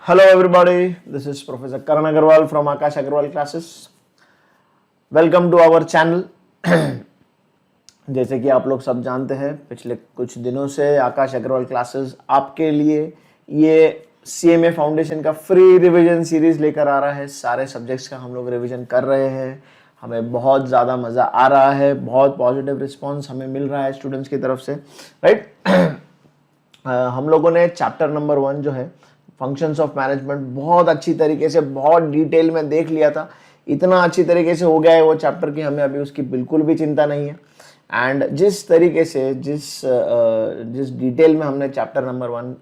Hello everybody, this is Professor Karan Agarwal from Akash Agarwal Classes. Welcome to our channel. जैसे कि आप लोग सब जानते हैं, पिछले कुछ दिनों से आकाश अग्रवाल क्लासेस आपके लिए ये CMA फाउंडेशन का फ्री रिवीजन सीरीज लेकर आ रहा है। सारे सब्जेक्ट्स का हम लोग रिवीजन कर रहे हैं। हमें बहुत ज़्यादा मज़ा आ रहा है, बहुत पॉजिटिव रिस्पांस हमें मिल रहा है स्टूडेंट्स की तरफ से, राइट। हम लोगों ने चैप्टर नंबर 1 जो है फंक्शंस ऑफ मैनेजमेंट बहुत अच्छी तरीके से, बहुत डिटेल में देख लिया था। इतना अच्छी तरीके से हो गया है वो चैप्टर कि हमें अभी उसकी बिल्कुल भी चिंता नहीं है। एंड जिस तरीके से जिस डिटेल में हमने चैप्टर नंबर 1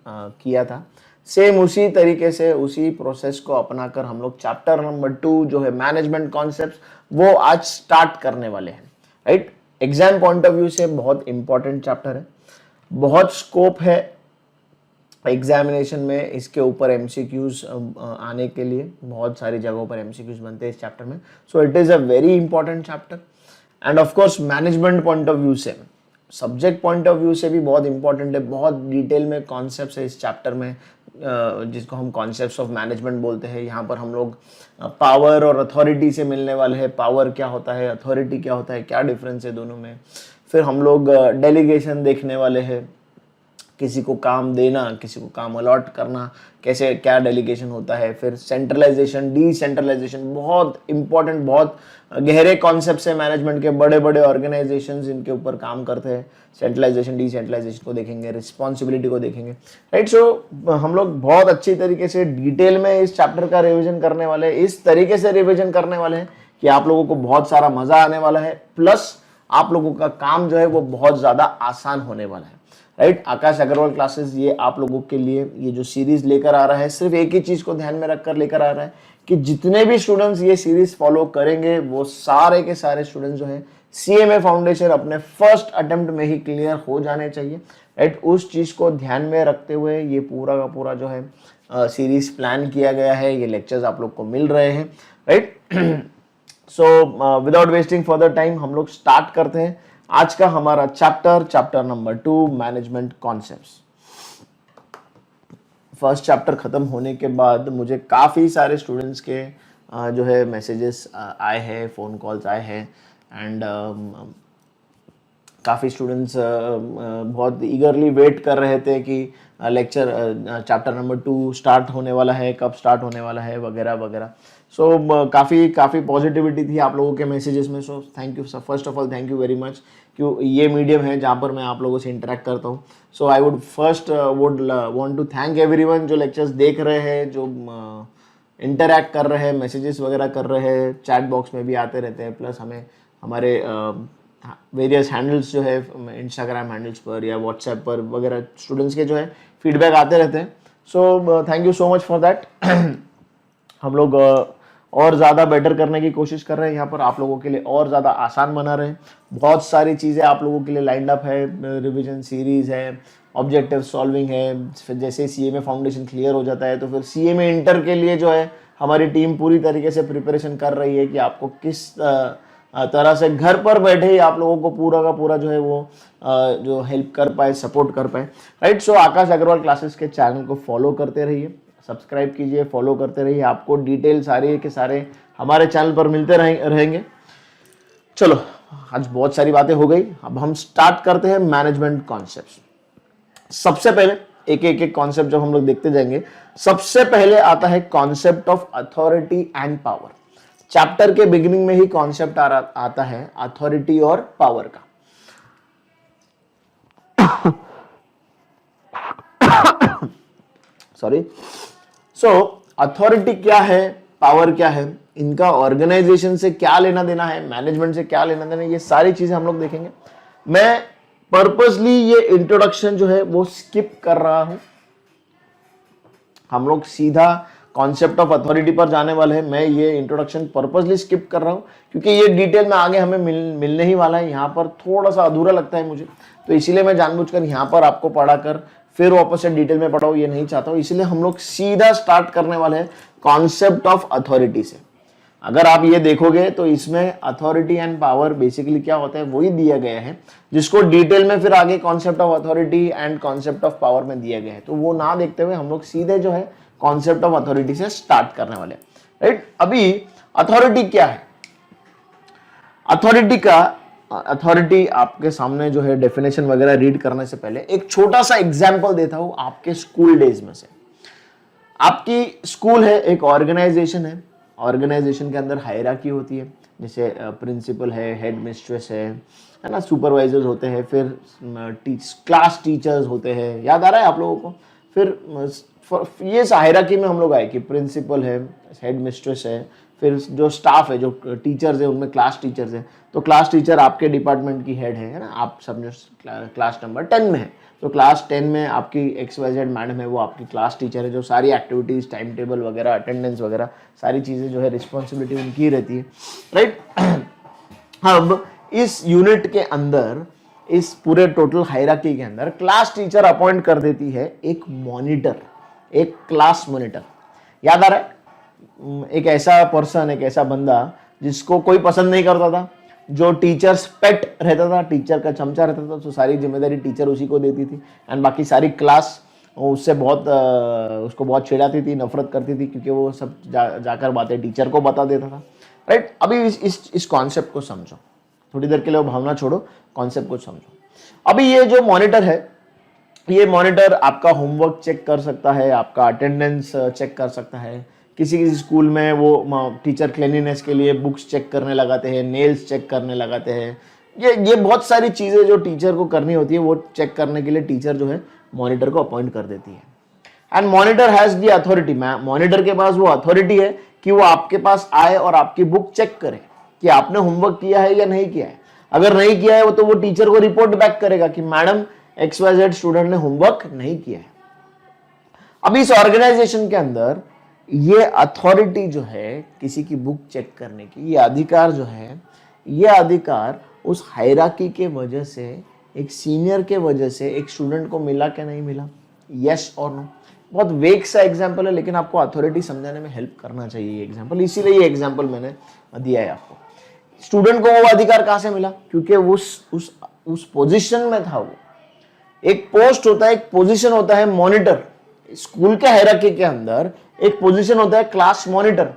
किया था, सेम उसी तरीके से उसी प्रोसेस को अपनाकर हम लोग चैप्टर नंबर 2 जो है मैनेजमेंट कॉन्सेप्ट्स, वो आज स्टार्ट करने वाले हैं, right. Exam point of view से बहुत इंपॉर्टेंट चैप्टर है, बहुत स्कोप है एग्जामिनेशन में इसके ऊपर MCQs आने के लिए। बहुत सारी जगहों पर MCQs बनते हैं इस चैप्टर में। So it is a very important chapter. End of course management point of view से, सब्जेक्ट पॉइंट ऑफ व्यू से भी बहुत इंपॉर्टेंट है। बहुत डिटेल में कॉन्सेप्ट्स है इस चैप्टर में, जिसको हम कॉन्सेप्ट्स ऑफ मैनेजमेंट बोलते हैं। यहाँ पर हम लोग पावर और अथॉरिटी से मिलने वाले हैं। पावर क्या होता है, अथॉरिटी क्या होता है, क्या डिफरेंस है दोनों में। फिर हम लोग डेलीगेशन देखने वाले हैं, किसी को काम देना, किसी को काम अलॉट करना, कैसे क्या डेलीगेशन होता है। फिर सेंट्रलाइजेशन, डिसेंट्रलाइजेशन, बहुत इंपॉर्टेंट, बहुत गहरे कॉन्सेप्ट्स है मैनेजमेंट के। बड़े बड़े ऑर्गेनाइजेशंस इनके ऊपर काम करते हैं। सेंट्रलाइजेशन, डिसेंट्रलाइजेशन को देखेंगे, रिस्पॉन्सिबिलिटी को देखेंगे, राइट। सो हम लोग बहुत अच्छी तरीके से डिटेल में इस चैप्टर का रिविजन करने वाले हैं। इस तरीके से रिविजन करने वाले हैं कि आप लोगों को बहुत सारा मजा आने वाला है, प्लस आप लोगों का काम जो है वो बहुत ज्यादा आसान होने वाला है, राइट। आकाश अग्रवाल क्लासेस ये आप लोगों के लिए ये जो सीरीज लेकर आ रहा है, सिर्फ एक ही चीज को ध्यान में रखकर लेकर आ रहा है कि जितने भी स्टूडेंट्स ये सीरीज फॉलो करेंगे वो सारे के सारे स्टूडेंट्स जो है CMA फाउंडेशन अपने फर्स्ट अटेम्प्ट में ही क्लियर हो जाने चाहिए, राइट। उस चीज को ध्यान में रखते हुए ये पूरा का पूरा जो है सीरीज प्लान किया गया है। ये लेक्चर्स आप लोग को मिल रहे हैं, right. So without wasting further time हम लोग स्टार्ट करते हैं आज का हमारा chapter number 2 management concepts. First chapter खत्म होने के बाद मुझे काफ़ी सारे स्टूडेंट्स के जो है मैसेजेस आए हैं, फ़ोन कॉल्स आए हैं। एंड काफ़ी स्टूडेंट्स बहुत ईगरली वेट कर रहे थे कि लेक्चर चैप्टर नंबर 2 स्टार्ट होने वाला है, कब स्टार्ट होने वाला है, वगैरह वगैरह। सो काफ़ी पॉजिटिविटी थी आप लोगों के मैसेजेस में। So thank you, first of all thank you very much. क्यों, ये मीडियम है जहाँ पर मैं आप लोगों से इंटरेक्ट करता हूँ। So I would first want to thank everyone जो लेक्चर्स देख रहे हैं, जो इंटरेक्ट कर रहे हैं, मैसेजेस वगैरह कर रहे हैं, चैट बॉक्स में भी आते रहते हैं। प्लस हमें हमारे वेरियस हैंडल्स जो है इंस्टाग्राम हैंडल्स पर या व्हाट्सएप पर वगैरह स्टूडेंट्स के जो है फीडबैक आते रहते हैं। So thank you so much for that. हम लोग और ज़्यादा बेटर करने की कोशिश कर रहे हैं यहाँ पर, आप लोगों के लिए और ज़्यादा आसान बना रहे हैं। बहुत सारी चीज़ें आप लोगों के लिए लाइंड अप है, रिवीजन सीरीज़ है, ऑब्जेक्टिव सॉल्विंग है। फिर जैसे CMA फाउंडेशन क्लियर हो जाता है तो फिर CMA इंटर के लिए जो है हमारी टीम पूरी तरीके से प्रिपरेशन कर रही है कि आपको किस तरह से घर पर बैठे ही आप लोगों को पूरा का पूरा जो है वो जो हेल्प कर पाए, सपोर्ट कर पाए, राइट। सो आकाश अग्रवाल क्लासेस के चैनल को फॉलो करते रहिए, सब्सक्राइब कीजिए, फॉलो करते रहिए। आपको डिटेल सारे के सारे हमारे चैनल पर मिलते रहेंगे। चलो, आज बहुत सारी बातें हो गई, अब हम स्टार्ट करते हैं मैनेजमेंट कॉन्सेप्ट्स। सबसे पहले एक कॉन्सेप्ट जब हम लोग देखते जाएंगे, सबसे पहले आता है concept of authority and power. Chapter के बिगिनिंग में ही कॉन्सेप्ट आता है अथॉरिटी और पावर का। सॉरी। सो अथॉरिटी क्या है, पावर क्या है, इनका ऑर्गेनाइजेशन से क्या लेना देना है, मैनेजमेंट से क्या लेना देना है, ये सारी चीजें हम लोग देखेंगे। मैं पर्पसली ये इंट्रोडक्शन जो है वो स्किप कर रहा हूं। हम लोग सीधा कॉन्सेप्ट ऑफ अथॉरिटी पर जाने वाले हैं। मैं ये इंट्रोडक्शन पर्पसली स्किप कर रहा हूं क्योंकि ये डिटेल में आगे हमें मिलने ही वाला है। यहाँ पर थोड़ा सा अधूरा लगता है मुझे, तो इसीलिए मैं जानबूझकर यहाँ पर आपको पढ़ाकर फिर वापस से डिटेल में पढ़ाऊँ, ये नहीं चाहता हूँ। इसलिए हम लोग सीधा स्टार्ट करने वाले हैं कॉन्सेप्ट ऑफ अथॉरिटी से। अगर आप ये देखोगे तो इसमें अथॉरिटी एंड पावर बेसिकली क्या होता है वही दिया गया है, जिसको डिटेल में फिर आगे concept of authority and concept of power में दिया गया है। तो वो ना देखते हुए हम लोग सीधे जो है कॉन्सेप्ट ऑफ अथॉरिटी से स्टार्ट करने वाले, राइट। अभी अथॉरिटी क्या है? अथॉरिटी आपके सामने जो है डेफिनेशन वगैरह रीड करने से पहले एक छोटा सा एग्जांपल देता हूं आपके स्कूल डेज में से। आपकी स्कूल है, एक ऑर्गेनाइजेशन है, ऑर्गेनाइजेशन के अंदर हायरार्की होती है, जैसे प्रिंसिपल है, हेड मिस्ट्रेस है ना, सुपरवाइजर्स होते हैं, फिर क्लास टीचर्स होते हैं, याद आ रहा है आप लोगों को? फिर ये हायरार्की में हम लोग आए कि प्रिंसिपल है, हेड मिस्ट्रेस है, फिर जो स्टाफ है, जो टीचर्स है, उनमें क्लास टीचर्स है। तो क्लास टीचर आपके डिपार्टमेंट की हेड है ना, आप सब जो क्लास नंबर 10 में है, तो क्लास 10 में आपकी XYZ मैडम है, वो आपकी क्लास टीचर है, जो सारी एक्टिविटीज, टाइम टेबल वगैरह, अटेंडेंस वगैरह सारी चीज़ें जो है रिस्पॉन्सिबिलिटी उनकी रहती है, राइट। अब इस यूनिट के अंदर, इस पूरे टोटल हायरार्की के अंदर क्लास टीचर अपॉइंट कर देती है एक मॉनिटर, एक क्लास मॉनिटर। याद आ रहा है? एक ऐसा पर्सन, एक ऐसा बंदा जिसको कोई पसंद नहीं करता था, जो टीचर्स पेट रहता था, टीचर का चमचा रहता था, तो सारी जिम्मेदारी टीचर उसी को देती थी, एंड बाकी सारी क्लास उससे उसको बहुत चिढ़ाती थी, नफरत करती थी, क्योंकि वो सब जाकर बातें टीचर को बता देता था, राइट। अभी इस कॉन्सेप्ट को समझो, थोड़ी देर के लिए वो भावना छोड़ो, कॉन्सेप्ट को समझो। अभी ये जो मॉनिटर है, ये मॉनिटर आपका होमवर्क चेक कर सकता है, आपका अटेंडेंस चेक कर सकता है। किसी स्कूल में वो टीचर क्लीनिनेस के लिए बुक्स चेक करने लगाते हैं, नेल्स चेक करने लगाते हैं, ये बहुत सारी चीज़ें जो टीचर को करनी होती है, वो चेक करने के लिए टीचर जो है मॉनिटर को अपॉइंट कर देती है। And monitor has the authority, monitor के पास वो अथॉरिटी है कि वो आपके पास आए और आपकी बुक चेक करे कि आपने होमवर्क किया है या नहीं किया है। अगर नहीं किया है तो वो टीचर को रिपोर्ट बैक करेगा कि मैडम XYZ स्टूडेंट ने होमवर्क नहीं किया है। अभी इस ऑर्गेनाइजेशन के अंदर ये अथॉरिटी जो है किसी की बुक चेक करने की, ये अधिकार जो है, ये अधिकार उस हायरार्की के वजह से, एक सीनियर के वजह से एक स्टूडेंट को मिला क्या नहीं मिला? यस और नो? बहुत वेग सा एग्जाम्पल है, लेकिन आपको अथॉरिटी समझाने में हेल्प करना चाहिए ये एग्जाम्पल, इसीलिए ये एग्जाम्पल मैंने दिया है आपको। स्टूडेंट को वो अधिकार कहां से मिला? क्योंकि उस पोजीशन में था वो। एक पोस्ट होता है, एक पोजीशन होता है मॉनिटर। स्कूल के हायरार्की के अंदर एक पोजीशन होता है क्लास मॉनिटर।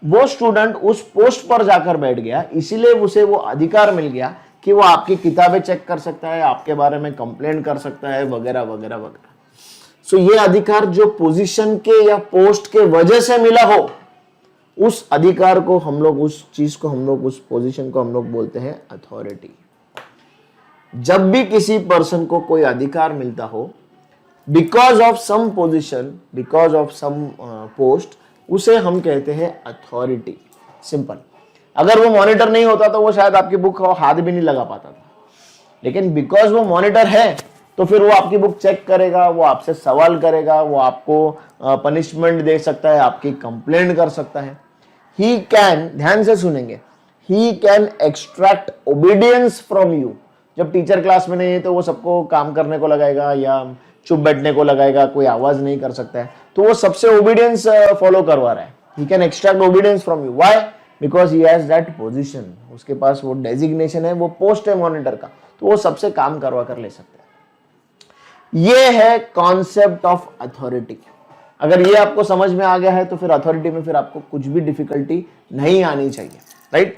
वो स्टूडेंट उस पोस्ट पर जाकर बैठ गया, इसीलिए उसे वो अधिकार मिल गया कि वो आपकी किताबें चेक कर सकता है, आपके बारे में कंप्लेंट कर सकता है, वगैरह वगैरह वगैरह। सो ये अधिकार जो पोजीशन के या पोस्ट के वजह से मिला हो, उस अधिकार को हम लोग, उस चीज को हम लोग, उस पोजीशन को हम लोग बोलते हैं अथॉरिटी। जब भी किसी पर्सन को कोई अधिकार मिलता हो because of some position, because of some post, उसे हम कहते हैं अथॉरिटी। सिंपल। अगर वो मॉनिटर नहीं होता तो वो शायद आपकी बुक हाथ भी नहीं लगा पाता था, लेकिन बिकॉज वो मॉनिटर है तो फिर वो आपकी बुक चेक करेगा, वो आपसे सवाल करेगा, वो आपको पनिशमेंट दे सकता है, आपकी कंप्लेंट कर सकता है। ही कैन, ध्यान से सुनेंगे, he can extract obedience from you. जब टीचर क्लास में नहीं है तो वो सबको काम करने को लगाएगा या चुप बैठने को लगाएगा, कोई आवाज नहीं कर सकता है, तो वो सबसे ओबीडियंस फॉलो करवा रहा है। He can extract obedience from you. Why? Because he has that position, उसके पास वो डेजिग्नेशन है, वो पोस्ट है मॉनिटर का, तो वो सबसे काम करवा कर ले सकते हैं। ये है कॉन्सेप्ट ऑफ अथॉरिटी। अगर ये आपको समझ में आ गया है तो फिर अथॉरिटी में फिर आपको कुछ भी डिफिकल्टी नहीं आनी चाहिए, राइट।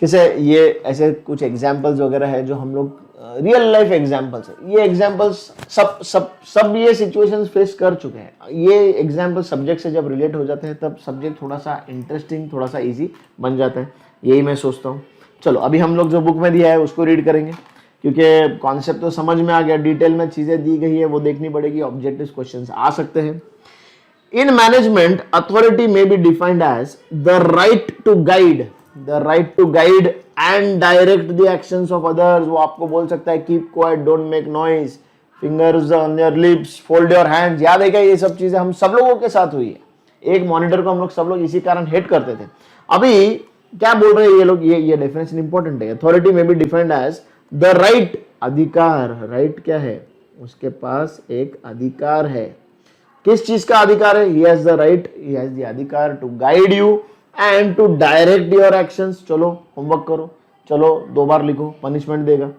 किसे ये ऐसे कुछ एग्जाम्पल्स वगैरह है जो हम लोग रियल लाइफ एग्जाम्पल्स है। ये एग्जाम्पल्स सब ये सिचुएशंस फेस कर चुके हैं। ये एग्जाम्पल सब्जेक्ट से जब रिलेट हो जाते हैं तब सब्जेक्ट थोड़ा सा इंटरेस्टिंग, थोड़ा सा इजी बन जाता है, यही मैं सोचता हूँ। चलो अभी हम लोग जो बुक में दिया है उसको रीड करेंगे, क्योंकि कॉन्सेप्ट तो समझ में आ गया, डिटेल में चीजें दी गई है वो देखनी पड़ेगी, ऑब्जेक्टिव क्वेश्चंस आ सकते हैं। In management authority may be defined as the right to guide, the right to guide and direct the actions of others. वो आपको बोल सकता है keep quiet, don't make noise, fingers on your lips, fold your hands. याद है क्या? ये सब चीजें हम सब लोगों के साथ हुई है। एक मॉनिटर को हम लोग सब लोग इसी कारण हेट करते थे। अभी क्या बोल रहे हैं ये लोग? ये डेफिनेशन इंपॉर्टेंट है। Authority may be defined as the right, अधिकार। राइट क्या है? उसके पास एक अधिकार है। किस चीज का अधिकार है? he has the right, he has the अधिकार to guide you and to direct your actions। चलो होमवर्क करो, चलो 2 बार लिखो, पनिशमेंट देगा।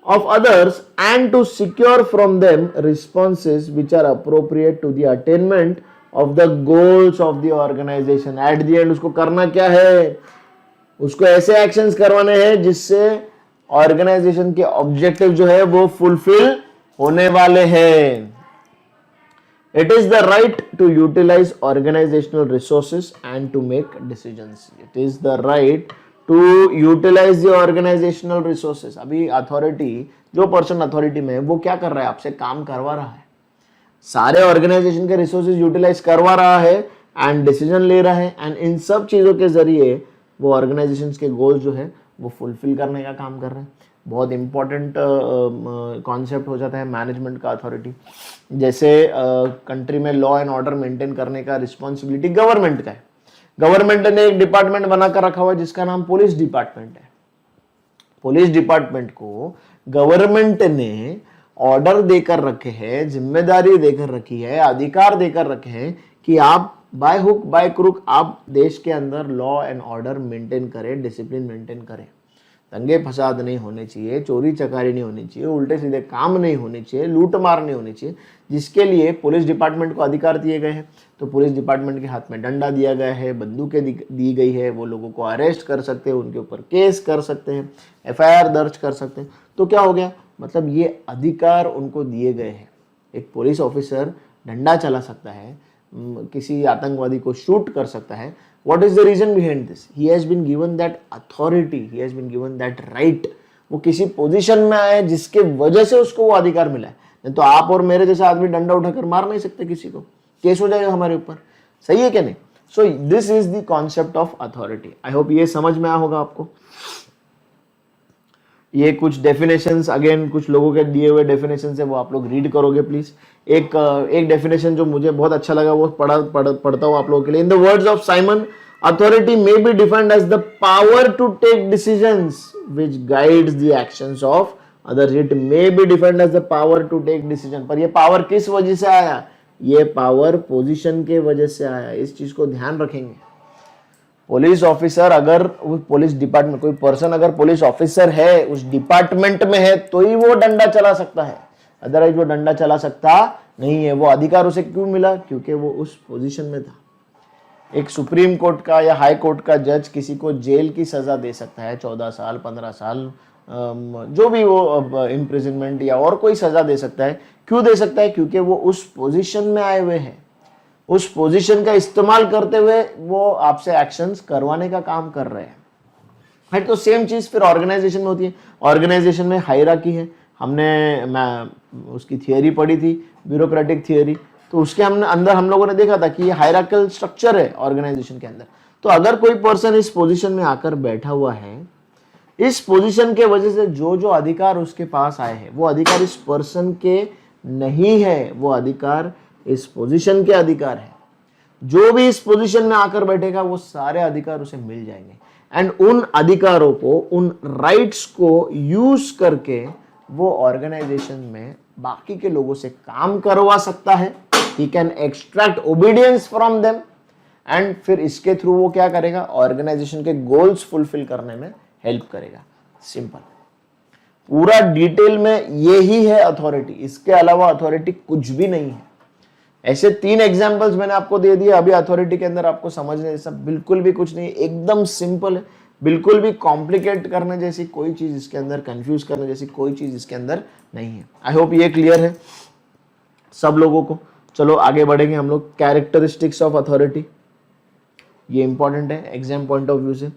of others and to secure from them responses which are appropriate to the attainment of the goals of the organization. At the end उसको करना क्या है, उसको ऐसे एक्शंस करवाने हैं जिससे ऑर्गेनाइजेशन के ऑब्जेक्टिव जो है वो फुलफिल होने वाले हैं. It is the right to utilize organizational resources and to make decisions. It is the right to utilize the organizational resources. अभी अथॉरिटी, जो पर्सन अथॉरिटी में है वो क्या कर रहा है, आपसे काम करवा रहा है, सारे ऑर्गेनाइजेशन के रिसोर्सेज यूटिलाइज करवा रहा है एंड डिसीजन ले रहा है, एंड इन सब चीज़ों के जरिए वो ऑर्गेनाइजेशन के गोल्स जो है वो फुलफिल करने का काम कर रहे हैं. बहुत इंपॉर्टेंट कॉन्सेप्ट हो जाता है मैनेजमेंट का अथॉरिटी. जैसे कंट्री में लॉ एंड ऑर्डर मेंटेन करने का रिस्पॉन्सिबिलिटी गवर्नमेंट का है. गवर्नमेंट ने एक डिपार्टमेंट बनाकर रखा हुआ है जिसका नाम पुलिस डिपार्टमेंट है. पुलिस डिपार्टमेंट को गवर्नमेंट ने ऑर्डर देकर रखे हैं, जिम्मेदारी देकर रखी है, अधिकार देकर रखे हैं कि आप बाय हुक बाय क्रुक आप देश के अंदर लॉ एंड ऑर्डर मेंटेन करें, डिसिप्लिन मेंटेन करें. दंगे फसाद नहीं होने चाहिए, चोरी चकारी नहीं होनी चाहिए, उल्टे सीधे काम नहीं होने चाहिए, लूट मार नहीं होनी चाहिए, जिसके लिए पुलिस डिपार्टमेंट को अधिकार दिए गए हैं. तो पुलिस डिपार्टमेंट के हाथ में डंडा दिया गया है, बंदूकें दी गई है, वो लोगों को अरेस्ट कर सकते हैं, उनके ऊपर केस कर सकते हैं, FIR दर्ज कर सकते हैं. तो क्या हो गया, मतलब ये अधिकार उनको दिए गए हैं. एक पुलिस ऑफिसर डंडा चला सकता है, किसी आतंकवादी को शूट कर सकता है. What is the reason behind this? He has been given that authority, he has been given that right. वो किसी पोजीशन में आया है जिसके वजह से उसको वो अधिकार मिला है. नहीं तो आप और मेरे जैसे आदमी डंडा उठाकर मार नहीं सकते किसी को, केस हो जाएगा हमारे ऊपर. सही है क्या नहीं? सो this is the concept of authority. I hope ये समझ में आया होगा आपको. ये कुछ डेफिनेशंस, अगेन कुछ लोगों के दिए हुए डेफिनेशंस है, वो आप लोग रीड करोगे प्लीज. एक डेफिनेशन जो मुझे बहुत अच्छा लगा वो पढ़ता हूँ आप लोगों के लिए. In the words of Simon, authority may be defined as the power to take decisions which guides the actions of others. It may be defined as the power to take decision. पर ये power किस वजह से आया? ये power position के वजह से आया. इस चीज को ध्यान रखेंगे. पुलिस ऑफिसर अगर पुलिस डिपार्टमेंट, कोई पर्सन अगर पुलिस ऑफिसर है, उस डिपार्टमेंट में है, तो ही वो डंडा चला सकता है. अदरवाइज वो डंडा चला सकता नहीं है. वो अधिकार उसे क्यों मिला? क्योंकि वो उस पोजीशन में था. एक सुप्रीम कोर्ट का या हाई कोर्ट का जज किसी को जेल की सजा दे सकता है, 14 साल 15 साल, जो भी वो इम्प्रिजनमेंट या और कोई सजा दे सकता है. क्यों दे सकता है? क्योंकि वो उस पोजीशन में आए हुए हैं. उस पोजीशन का इस्तेमाल करते हुए वो आपसे एक्शंस करवाने का काम कर रहे हैं. राइट. तो सेम चीज फिर ऑर्गेनाइजेशन में होती है. ऑर्गेनाइजेशन में हायरार्की है. मैं उसकी थियरी पढ़ी थी, ब्यूरोक्रेटिक थियरी. तो उसके अंदर हम लोगों ने देखा था कि ये हायरार्किकल स्ट्रक्चर है ऑर्गेनाइजेशन के अंदर. तो अगर कोई पर्सन इस पोजीशन में आकर बैठा हुआ है, इस पोजीशन के वजह से जो अधिकार उसके पास आए हैं वो अधिकार इस पर्सन के नहीं है, वो अधिकार इस पोजीशन के अधिकार है. जो भी इस पोजीशन में आकर बैठेगा वो सारे अधिकार उसे मिल जाएंगे. एंड उन अधिकारों को, उन राइट्स को यूज करके वो ऑर्गेनाइजेशन में बाकी के लोगों से काम करवा सकता है. He can extract obedience from them and फिर इसके थ्रू वो क्या करेगा? ऑर्गेनाइजेशन के गोल्स फुलफिल करने में हेल्प करेगा. सिंपल. पूरा डिटेल में यही है अथॉरिटी. इसके अलावा अथॉरिटी कुछ भी नहीं है. ऐसे 3 एग्जांपल्स मैंने आपको दे दिए. अभी अथॉरिटी के अंदर आपको समझने जैसा बिल्कुल भी कुछ नहीं है. एकदम सिंपल है. बिल्कुल भी कॉम्प्लिकेट करने जैसी कोई चीज इसके अंदर, कंफ्यूज करने जैसी कोई चीज इसके अंदर नहीं है. आई होप ये क्लियर है सब लोगों को. चलो आगे बढ़ेंगे हम लोग. कैरेक्टरिस्टिक्स ऑफ अथॉरिटी, ये इंपॉर्टेंट है एग्जाम पॉइंट ऑफ व्यू से.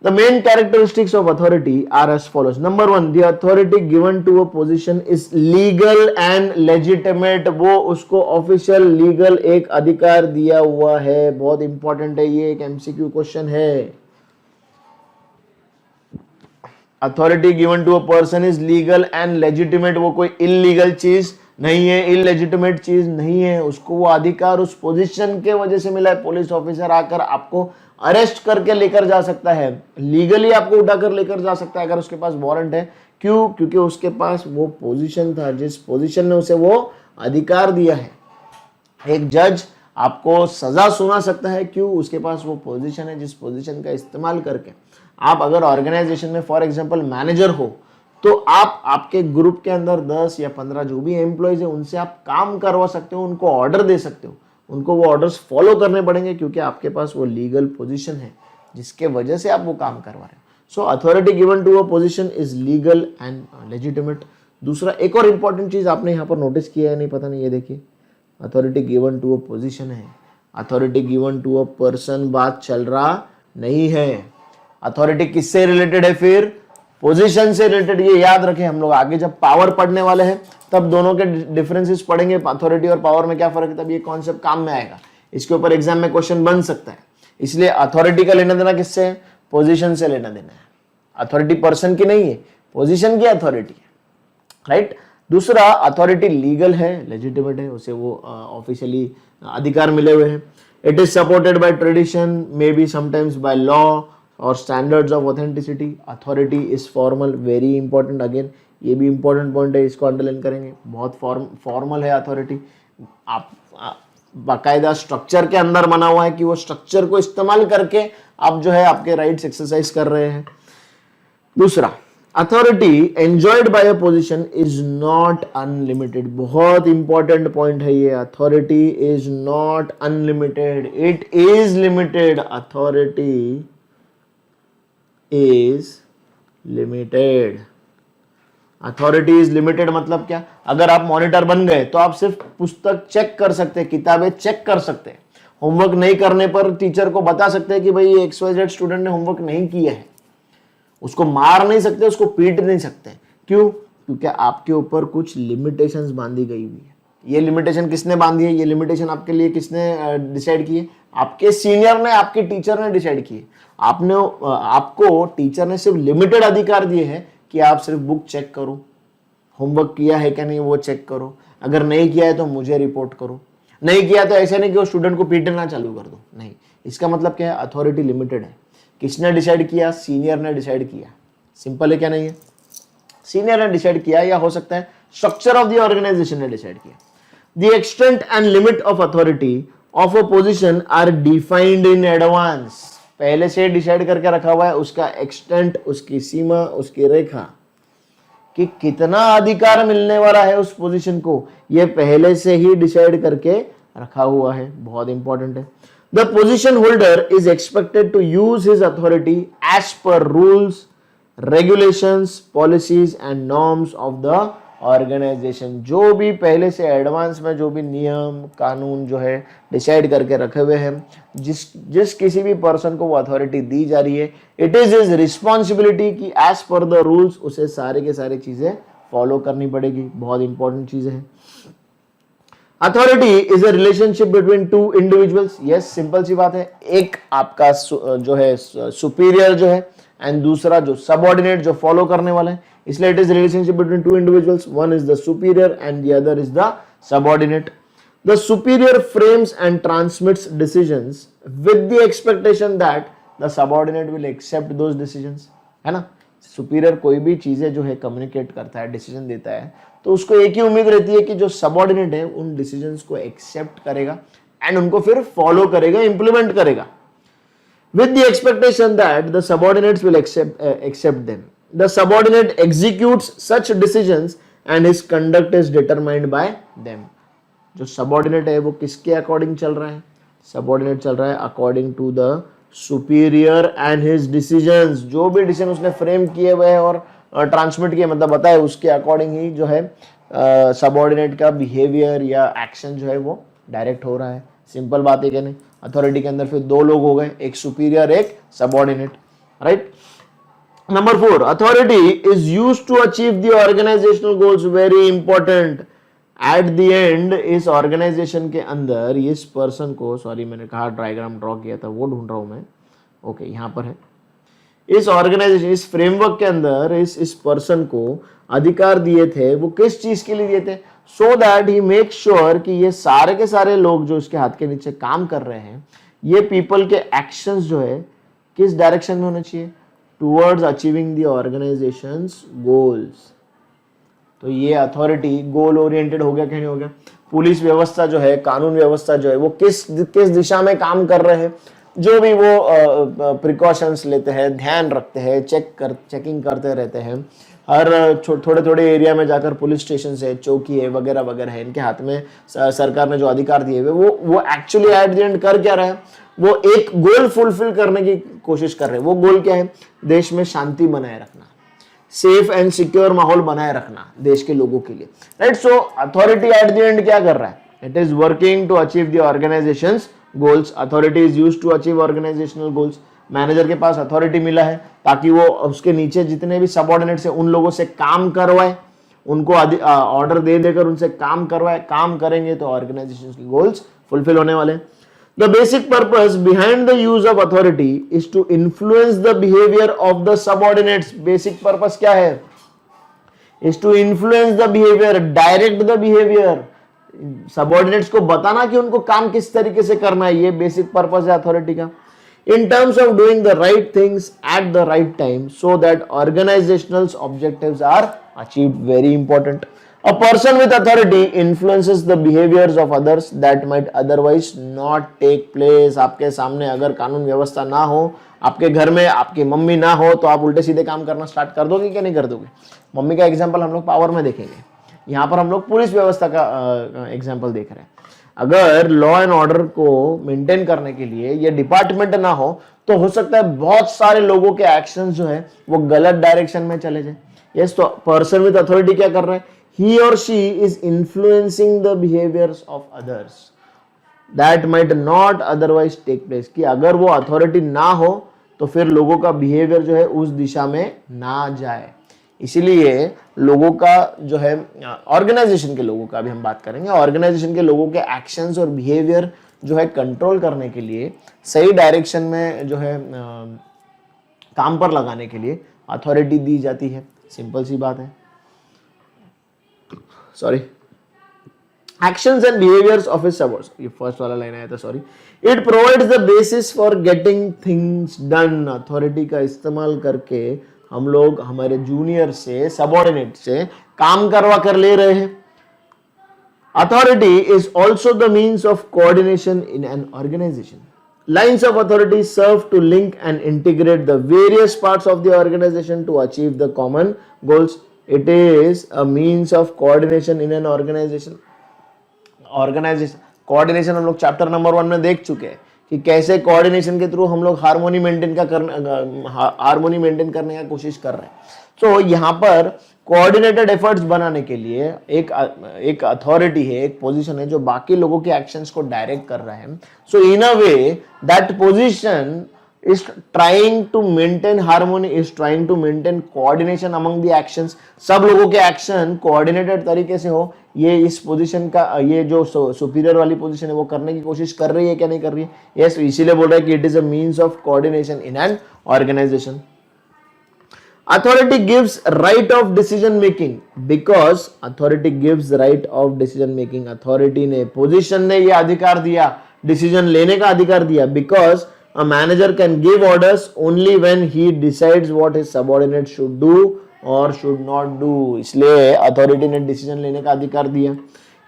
The main characteristics of authority are as follows. Number 1, the authority given to a position is legal and legitimate. वो उसको ऑफिशियल लीगल एक अधिकार दिया हुआ है. बहुत इंपॉर्टेंट है, ये एक MCQ क्वेश्चन है. Authority given to a person is legal and legitimate. वो कोई इलीगल चीज नहीं है, इलेजिटिमेट चीज नहीं है. उसको वो अधिकार उस पोजीशन के वजह से मिला है. पुलिस ऑफिसर आकर आपको अरेस्ट करके लेकर जा सकता है, लीगली आपको उठाकर लेकर जा सकता है अगर उसके पास वारंट है. क्यों? क्योंकि उसके पास वो पोजीशन था जिस पोजीशन ने उसे वो अधिकार दिया है. एक जज आपको सजा सुना सकता है. क्यों? उसके पास वो पोजीशन है जिस पोजीशन का इस्तेमाल करके आप अगर ऑर्गेनाइजेशन में फॉर एग्जांपल मैनेजर हो तो आप आपके ग्रुप के अंदर 10 या 15 जो भी एम्प्लॉयज है उनसे आप काम करवा सकते हो, उनको ऑर्डर दे सकते हो, उनको वो ऑर्डर्स फॉलो करने पड़ेंगे क्योंकि आपके पास वो लीगल पोजीशन है जिसके वजह से आप वो काम करवा रहे हो। So authority given to a position is legal and legitimate. दूसरा एक और इंपॉर्टेंट चीज आपने यहाँ पर नोटिस किया है नहीं पता नहीं, ये देखिए authority given to a position है, authority given to a person बात चल रहा नहीं है। अथॉरिटी किससे रिलेटेड है? फिर पोजीशन से रिलेटेड। ये याद रखें, हम लोग आगे जब पावर पढ़ने वाले हैं तब दोनों के डिफरेंसेस पढ़ेंगे, अथॉरिटी और पावर में क्या फर्क है, तब ये कॉन्सेप्ट काम में आएगा। इसके ऊपर एग्जाम में क्वेश्चन बन सकता है। इसलिए अथॉरिटी का लेना देना किससे है? पोजीशन से लेना देना है। अथॉरिटी पर्सन की नहीं है, पोजीशन की अथॉरिटी है, राइट। दूसरा अथॉरिटी लीगल है, लेजिटिमेट है, उसे वो ऑफिशियली अधिकार मिले हुए हैं। It is supported by tradition, may be sometimes by law और standards of authenticity. Authority is formal, very important, again ये भी इंपॉर्टेंट पॉइंट है, इसको अंडरलाइन करेंगे। बहुत फॉर्मल है अथॉरिटी, आप बाकायदा स्ट्रक्चर के अंदर बना हुआ है कि वो स्ट्रक्चर को इस्तेमाल करके आप जो है आपके राइट्स एक्सरसाइज कर रहे हैं। दूसरा, authority enjoyed by a position is not unlimited. बहुत इंपॉर्टेंट पॉइंट है ये, authority is not unlimited, it is limited. Authority is limited. Authority is limited मतलब क्या? अगर आप मॉनिटर बन गए तो आप सिर्फ पुस्तक चेक कर सकते हैं, किताबें चेक कर सकते हैं। होमवर्क नहीं करने पर टीचर को बता सकते हैं कि भाई ये XYZ स्टूडेंट ने होमवर्क नहीं किया है। उसको मार नहीं सकते, उसको पीट नहीं सकते। क्यों? क्योंकि आपके ऊपर कुछ लिमिटेशंस बांधी गई हुई है। ये लिमिटेशन किसने बांधी है? ये लिमिटेशन आपके लिए किसने डिसाइड की है? आपके सीनियर ने, आपके टीचर ने डिसाइड की है। आपको टीचर ने सिर्फ लिमिटेड अधिकार दिए हैं कि आप सिर्फ बुक चेक करो, होमवर्क किया है क्या नहीं वो चेक करो, अगर नहीं किया है तो मुझे रिपोर्ट करो। नहीं किया तो ऐसे नहीं कि वो स्टूडेंट को पीटना चालू कर दो, नहीं। इसका मतलब क्या है? अथॉरिटी लिमिटेड है। किसने डिसाइड किया? सीनियर ने डिसाइड किया। सिंपल है क्या नहीं है? सीनियर ने डिसाइड किया, या हो सकता है स्ट्रक्चर ऑफ द ऑर्गेनाइजेशन ने डिसाइड किया। The extent and limit of authority of a position are defined in advance. पहले से डिसाइड करके रखा हुआ है उसका एक्सटेंट, उसकी सीमा, उसकी रेखा, कि कितना अधिकार मिलने वाला है उस पोजीशन को, ये पहले से ही डिसाइड करके रखा हुआ है। बहुत इंपॉर्टेंट है। The position holder is expected to use his authority as per rules, regulations, policies and norms of the organization. जो भी पहले से एडवांस में जो भी नियम कानून जो है डिसाइड करके रखे हुए हैं, जिस किसी भी पर्सन को वो अथॉरिटी दी जा रही है, इट इज हिज रिस्पॉन्सिबिलिटी कि एज पर द रूल्स उसे सारे के सारे चीजें फॉलो करनी पड़ेगी। बहुत इंपॉर्टेंट चीजें हैं। Authority is a relationship between two individuals. Yes, simple सी बात है। एक आपका जो है सुपीरियर जो है एंड दूसरा जो सबऑर्डिनेट जो फॉलो करने वाला है, इसलिए it is relationship between two individuals, one is the superior and the other is the subordinate. The superior frames and transmits decisions with the expectation that the subordinate will accept those decisions, है ना। Superior कोई भी चीजें जो है communicate करता है, decision देता है, तो उसको एक ही उम्मीद रहती है कि जो सबऑर्डिनेट है उन डिसीजंस को एक्सेप्ट करेगा एंड उनको फिर फॉलो करेगा, इंप्लीमेंट करेगा, with the expectation that the subordinates will accept them. The subordinate executes such decisions and his conduct is determined by them. जो subordinate है वो किसके अकॉर्डिंग चल रहा है? सबऑर्डिनेट चल रहा है according to the superior and his decisions. जो भी डिसीजन उसने फ्रेम किए हुए हैं और ट्रांसमिट किए, मतलब बताए, उसके अकॉर्डिंग ही जो है सबऑर्डिनेट का बिहेवियर या एक्शन जो है वो डायरेक्ट हो रहा है। सिंपल बात है क्या नहीं? अथॉरिटी के अंदर फिर दो लोग हो गए, एक सुपीरियर एक subordinate, right. Number 4, authority is used to achieve the organizational goals. Very important. At the end इस ऑर्गेनाइजेशन के अंदर इस पर्सन को, सॉरी मैंने कहा डायग्राम ड्रॉ किया था वो ढूंढ रहा हूं मैं, ओके यहां पर है। इस ऑर्गेनाइजेशन, इस फ्रेमवर्क के अंदर इस पर्सन को अधिकार दिए थे, वो किस चीज के लिए दिए थे? So that he make sure कि ये सारे के सारे लोग जो इसके हाथ के नीचे काम कर रहे हैं, ये पीपल के एक्शंस जो है किस डायरेक्शन में होने चाहिए? Towards achieving the organizations goals. तो ये अथॉरिटी गोल ओरिएंटेड हो गया क्या नहीं हो गया? पुलिस व्यवस्था जो है, कानून व्यवस्था जो है, वो किस दिशा में काम कर रहे हैं? जो भी वो प्रिकॉशंस लेते हैं, ध्यान रखते हैं, चेकिंग करते रहते हैं, हर थोड़े थोड़े एरिया में जाकर पुलिस स्टेशन है, चौकी है, वगैरह वगैरह है, इनके हाथ में सरकार ने जो अधिकार दिए हुए वो एक्चुअली एट द एंड कर क्या रहा है, वो एक गोल फुलफिल करने की कोशिश कर रहे हैं। वो गोल क्या है? देश में शांति बनाए रखना, सेफ एंड सिक्योर माहौल बनाए रखना देश के लोगों के लिए, right. So authority at the end क्या कर रहा है? It is working to achieve the organizations goals. Authority is used to achieve organizational goals. Manager के पास अथॉरिटी मिला है ताकि वो उसके नीचे जितने भी सबऑर्डिनेट्स है उन लोगों से काम करवाए, उनको ऑर्डर दे देकर उनसे काम करवाए। काम करेंगे तो ऑर्गेनाइजेशन के गोल्स फुलफिल होने वाले। The basic purpose behind the use of authority is to influence the behavior of the subordinates. Basic purpose क्या है? Is to influence the behavior, direct the behavior. Subordinates को बताना कि उनको काम किस तरीके से करना है, ये बेसिक पर्पस है अथॉरिटी का। In terms of doing the right things at the right time so that organizational objectives are achieved. Very important. A person with authority influences the behaviors of others that might otherwise not take place. आपके सामने अगर कानून व्यवस्था ना हो, आपके घर में आपकी मम्मी ना हो, तो आप उल्टे सीधे काम करना स्टार्ट कर दोगे क्या नहीं कर दोगे? मम्मी का एग्जांपल हम लोग पावर में देखेंगे, यहाँ पर हम लोग पुलिस व्यवस्था का एग्जांपल देख रहे हैं। अगर लॉ एंड ऑर्डर को मेंटेन करने के लिए ये डिपार्टमेंट ना हो तो हो सकता है बहुत सारे लोगों के एक्शंस जो है वो गलत डायरेक्शन में चले जाए। यस, तो पर्सन विद अथॉरिटी क्या कर रहा है? He or she is influencing the behaviors of others that might not otherwise take place. कि अगर वो अथॉरिटी ना हो तो फिर लोगों का बिहेवियर जो है उस दिशा में ना जाए। इसीलिए लोगों का जो है, ऑर्गेनाइजेशन के लोगों का भी हम बात करेंगे, ऑर्गेनाइजेशन के लोगों के एक्शंस और बिहेवियर जो है कंट्रोल करने के लिए, सही डायरेक्शन में जो है काम पर लगाने के लिए अथॉरिटी दी जाती है। सिंपल सी बात है। Sorry, actions and behaviors of his subordinates, ये फर्स्ट वाला लाइन आया था, sorry. It provides the basis for getting things done. Authority का इस्तेमाल करके हम लोग हमारे जूनियर से, सबऑर्डिनेट से काम करवा कर ले रहे हैं। Authority is also the means of coordination in an organization. Lines of authority serve to link and integrate the various parts of the organization to achieve the common goals. It is a means of coordination in an organization. Organization coordination हम लोग chapter number 1 में देख चुके हैं कि कैसे coordination के through हम लोग हार्मोनी मेंटेन करने का कोशिश कर रहे हैं। तो यहाँ पर कोऑर्डिनेटेड एफर्ट्स बनाने के लिए एक अथॉरिटी है, एक पोजीशन है जो बाकी लोगों के एक्शंस को डायरेक्ट कर रहा है। So in a way that position is trying to maintain harmony, is trying to maintain coordination among the actions. सब लोगों के एक्शन कोऑर्डिनेटेड तरीके से हो, ये इस पोजीशन का, ये जो सुपीरियर वाली पोजीशन है वो करने की कोशिश कर रही है क्या नहीं कर रही है? यस, इसीलिए बोल रहा है कि it is a means of coordination in an organization. Authority gives right of decision making because authority gives right of decision making. Authority ने, पोजीशन ने ये अधिकार दिया, डिसीजन लेने का अधिकार दिया, because a manager can give orders only when he decides what his subordinates should do or should not do. इसलिए अथॉरिटी ने डिसीजन लेने का अधिकार दिया।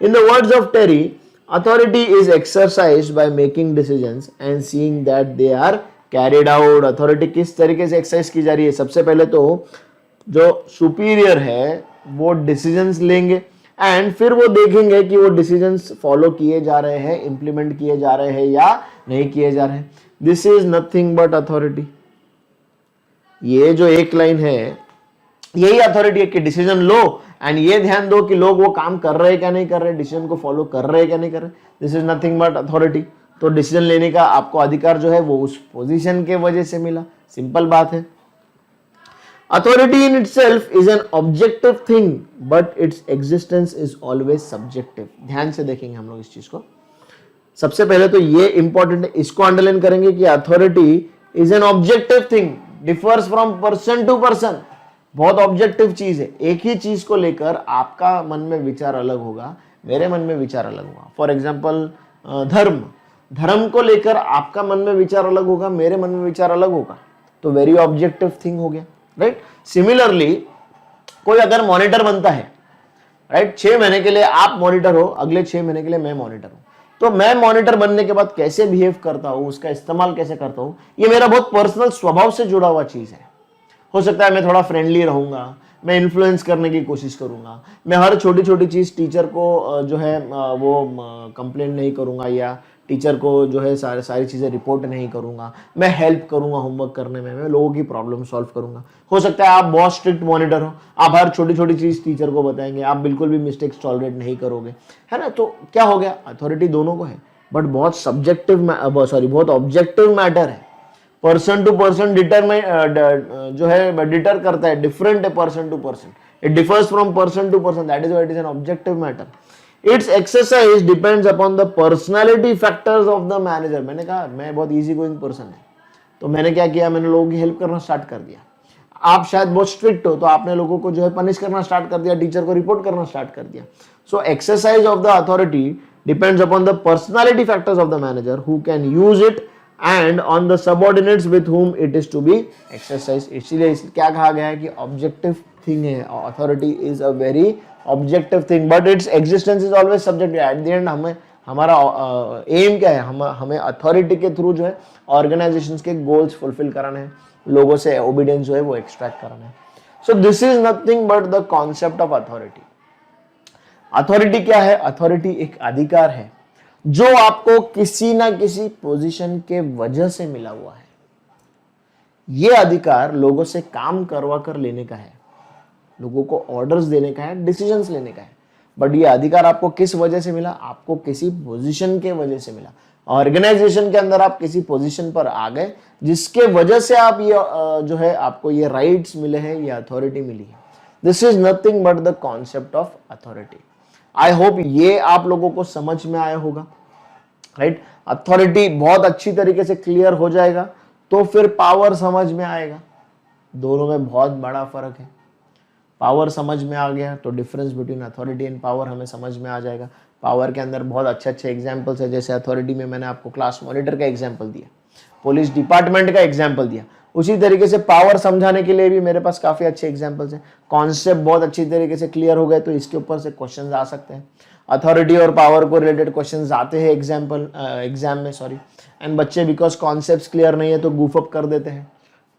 In the words of Terry, authority is exercised by making decisions and seeing that they are carried out. Authority किस तरीके से exercise की जा रही है? सबसे पहले तो जो सुपीरियर है वो डिसीजंस लेंगे एंड फिर वो देखेंगे कि वो डिसीजंस फॉलो किए जा रहे हैं, इंप्लीमेंट किए जा रहे हैं या नहीं किए जा रहे हैं। This is nothing but authority. ये जो एक लाइन है यही अथॉरिटी है कि डिसीजन लो एंड ये ध्यान दो कि लोग वो काम कर रहे हैं क्या नहीं कर रहे, डिसीजन को फॉलो कर रहे हैं क्या नहीं कर रहे। This is nothing but authority. तो डिसीजन लेने का आपको अधिकार जो है वो उस पोजीशन के वजह से मिला। सिंपल बात है। Authority in itself is an objective thing, but its existence is always subjective. ध्यान से देखेंगे हम लोग इस चीज को। सबसे पहले तो ये इंपॉर्टेंट है, इसको अंडरलाइन करेंगे कि authority is an objective thing, differs from person to person. बहुत ऑब्जेक्टिव चीज है। एक ही चीज को लेकर आपका मन में विचार अलग होगा, मेरे मन में विचार अलग होगा। फॉर एग्जाम्पल धर्म को लेकर आपका मन में विचार अलग होगा, मेरे मन में विचार अलग होगा, तो वेरी ऑब्जेक्टिव थिंग हो गया, राइट। सिमिलरली कोई अगर मॉनिटर बनता है, राइट, 6 महीने के लिए आप मॉनिटर हो, अगले 6 महीने के लिए मैं मॉनिटर हूं, तो मैं मॉनिटर बनने के बाद कैसे बिहेव करता हूं, उसका इस्तेमाल कैसे करता हूं, ये मेरा बहुत पर्सनल स्वभाव से जुड़ा हुआ चीज है। हो सकता है मैं थोड़ा फ्रेंडली रहूंगा, मैं इन्फ्लुएंस करने की कोशिश करूँगा, मैं हर छोटी छोटी चीज़ टीचर को जो है वो कंप्लेंट नहीं करूँगा, या टीचर को जो है सारी सारी चीज़ें रिपोर्ट नहीं करूँगा, मैं हेल्प करूँगा होमवर्क करने में, मैं लोगों की प्रॉब्लम सॉल्व करूँगा। हो सकता है आप बहुत स्ट्रिक्ट मॉनिटर हो, आप हर छोटी छोटी चीज़ टीचर को बताएंगे, आप बिल्कुल भी मिस्टेक्स टॉलरेट नहीं करोगे, है ना। तो क्या हो गया, अथॉरिटी दोनों को है, बट बहुत सब्जेक्टिव बहुत ऑब्जेक्टिव मैटर है। पर्सन टू पर्सन जो है डिटर करता है, डिफरेंट है person to person, it differs from person to person, that is why it is an objective matter. Its exercise depends upon the personality factors of the manager. मैंने कहा मैं बहुत इजी गोइंग पर्सन है, तो मैंने क्या किया, मैंने लोगों की हेल्प करना स्टार्ट कर दिया। आप शायद बहुत स्ट्रिक्ट हो, तो आपने लोगों को जो है पनिश करना स्टार्ट कर दिया, टीचर को रिपोर्ट करना स्टार्ट कर दिया। So exercise of the authority depends upon the personality factors of the manager who can use it and on the subordinates with whom it is to be exercised। इसीलिए क्या कहा गया है कि ऑब्जेक्टिव थिंग है, authority is a very objective thing, but its existence is always subjective. Eight the and हमारा M क्या है, हमें अथॉरिटी के थ्रू जो है ऑर्गेनाइजेशंस के गोल्स फुलफिल कराने हैं, लोगों से ओबीडियंस जो है वो एक्सट्रैक्ट कराना है। सो this is nothing but the concept of authority. Authority क्या है, अथॉरिटी एक अधिकार है जो आपको किसी ना किसी पोजीशन के वजह से मिला हुआ है। यह अधिकार लोगों से काम करवा कर लेने का है, लोगों को ऑर्डर्स देने का है, डिसीजंस लेने का है। बट ये अधिकार आपको किस वजह से मिला, आपको किसी पोजीशन के वजह से मिला। ऑर्गेनाइजेशन के अंदर आप किसी पोजीशन पर आ गए जिसके वजह से आप ये जो है आपको ये राइट्स मिले हैं, ये अथॉरिटी मिली है। This is nothing but the concept of authority. I hope ये आप लोगों को समझ में आया होगा, राइट। अथॉरिटी बहुत अच्छी तरीके से क्लियर हो जाएगा तो फिर पावर समझ में आएगा। दोनों में बहुत बड़ा फर्क है। पावर समझ में आ गया तो difference between authority and power हमें समझ में आ जाएगा। पावर के अंदर बहुत अच्छे अच्छे एग्जाम्पल्स है, जैसे अथॉरिटी में मैंने आपको क्लास मॉनिटर का एग्जाम्पल दिया, पुलिस डिपार्टमेंट का एग्जाम्पल दिया, उसी तरीके से पावर समझाने के लिए भी मेरे पास काफी अच्छे एग्जाम्पल्स हैं। कॉन्सेप्ट बहुत अच्छी तरीके से क्लियर हो गए तो इसके ऊपर से क्वेश्चंस आ सकते हैं। अथॉरिटी और पावर को रिलेटेड क्वेश्चंस आते हैं एग्जाम में, एंड बच्चे बिकॉज कॉन्सेप्ट क्लियर नहीं है तो गूफ अप कर देते हैं।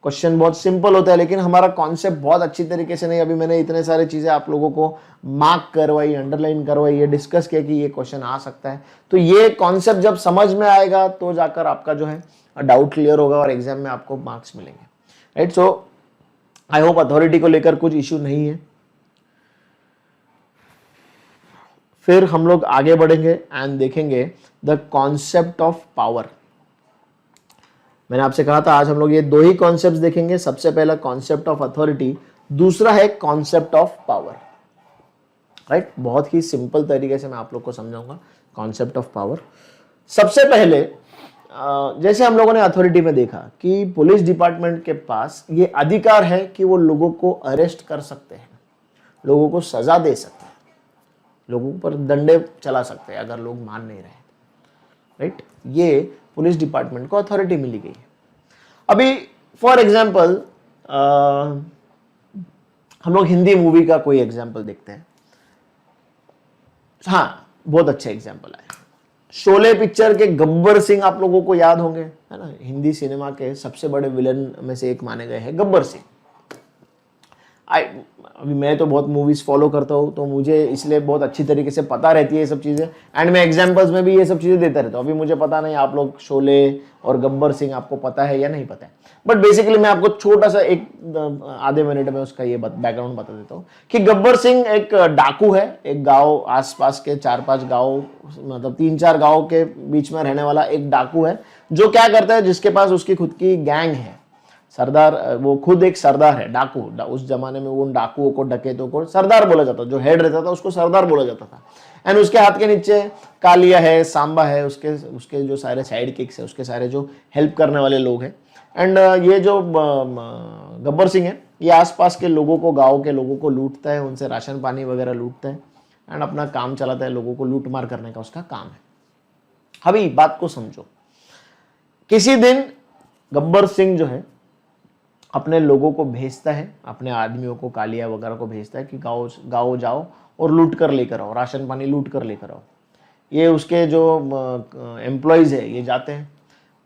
क्वेश्चन बहुत सिंपल होता है लेकिन हमारा कॉन्सेप्ट बहुत अच्छी तरीके से नहीं। अभी मैंने इतने सारे चीजें आप लोगों को मार्क करवाई, अंडरलाइन करवाई, ये डिस्कस किया कि ये क्वेश्चन आ सकता है। तो ये कॉन्सेप्ट जब समझ में आएगा तो जाकर आपका जो है डाउट क्लियर होगा और एग्जाम में आपको मार्क्स मिलेंगे, right. So I hope authority को लेकर कुछ इश्यू नहीं है। फिर हम लोग आगे बढ़ेंगे एंड देखेंगे द कॉन्सेप्ट ऑफ पावर। मैंने आपसे कहा था आज हम लोग ये दो ही कॉन्सेप्ट्स देखेंगे। सबसे पहला कॉन्सेप्ट ऑफ अथॉरिटी, दूसरा है कॉन्सेप्ट ऑफ पावर, राइट। बहुत ही सिंपल तरीके से मैं आप लोग को समझाऊंगा कॉन्सेप्ट ऑफ पावर। सबसे पहले जैसे हम लोगों ने अथॉरिटी में देखा कि पुलिस डिपार्टमेंट के पास ये अधिकार है कि वो लोगों को अरेस्ट कर सकते हैं, लोगों को सजा दे सकते हैं, लोगों पर डंडे चला सकते हैं अगर लोग मान नहीं रहे, राइट। ये पुलिस डिपार्टमेंट को अथॉरिटी मिली गई है। अभी फॉर एग्जांपल हम लोग हिंदी मूवी का कोई एग्जांपल देखते हैं। हाँ, बहुत अच्छा एग्जांपल है। शोले पिक्चर के गब्बर सिंह आप लोगों को याद होंगे, है ना। हिंदी सिनेमा के सबसे बड़े विलन में से एक माने गए हैं गब्बर सिंह। अभी मैं तो बहुत मूवीज फॉलो करता हूँ तो मुझे इसलिए बहुत अच्छी तरीके से पता रहती है ये सब चीज़ें, एंड मैं एग्जांपल्स में भी ये सब चीज़ें देता रहता हूँ। अभी मुझे पता नहीं आप लोग शोले और गब्बर सिंह आपको पता है या नहीं पता है, बट बेसिकली मैं आपको छोटा सा एक आधे मिनट में उसका ये बैकग्राउंड बता देता हूँ कि गब्बर सिंह एक डाकू है, एक गाँव आसपास के 4-5 गाँव, मतलब 3-4 गाँव के बीच में रहने वाला एक डाकू है जो क्या करता है, जिसके पास उसकी खुद की गैंग है। सरदार, वो खुद एक सरदार है, डाकू। उस जमाने में वो उन डाकुओं को, डकैतों को सरदार बोला जाता, जो हेड रहता था उसको सरदार बोला जाता था। एंड उसके हाथ के नीचे कालिया है, सांबा है, उसके जो सारे साइड किक्स है, उसके सारे जो हेल्प करने वाले लोग हैं। एंड ये जो गब्बर सिंह है ये आसपास के लोगों को, गाँव के लोगों को लूटता है, उनसे राशन पानी वगैरह लूटता है एंड अपना काम चलाता है, लोगों को लूट मार करने का उसका काम है। अभी बात को समझो, किसी दिन गब्बर सिंह जो है अपने लोगों को भेजता है, अपने आदमियों को, कालिया वगैरह को भेजता है कि गाँव जाओ और लूट कर लेकर आओ, राशन पानी लूट कर लेकर आओ। ये उसके जो एम्प्लॉयज़ है ये जाते हैं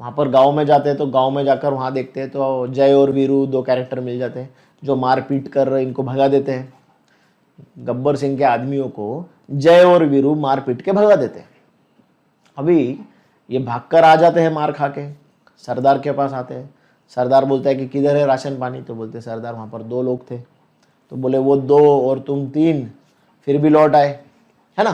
वहाँ पर, गांव में जाते हैं। तो गांव में जाकर वहाँ देखते हैं तो जय और वीरू 2 कैरेक्टर मिल जाते हैं जो मारपीट कर इनको भगा देते हैं। गब्बर सिंह के आदमियों को जय और वीरू मारपीट के भगा देते हैं। अभी ये भागकर आ जाते हैं मार खा के, सरदार के पास आते हैं। सरदार बोलता है कि किधर है राशन पानी, तो बोलते सरदार वहाँ पर 2 लोग थे। तो बोले वो 2 और तुम 3, फिर भी लौट आए, है ना।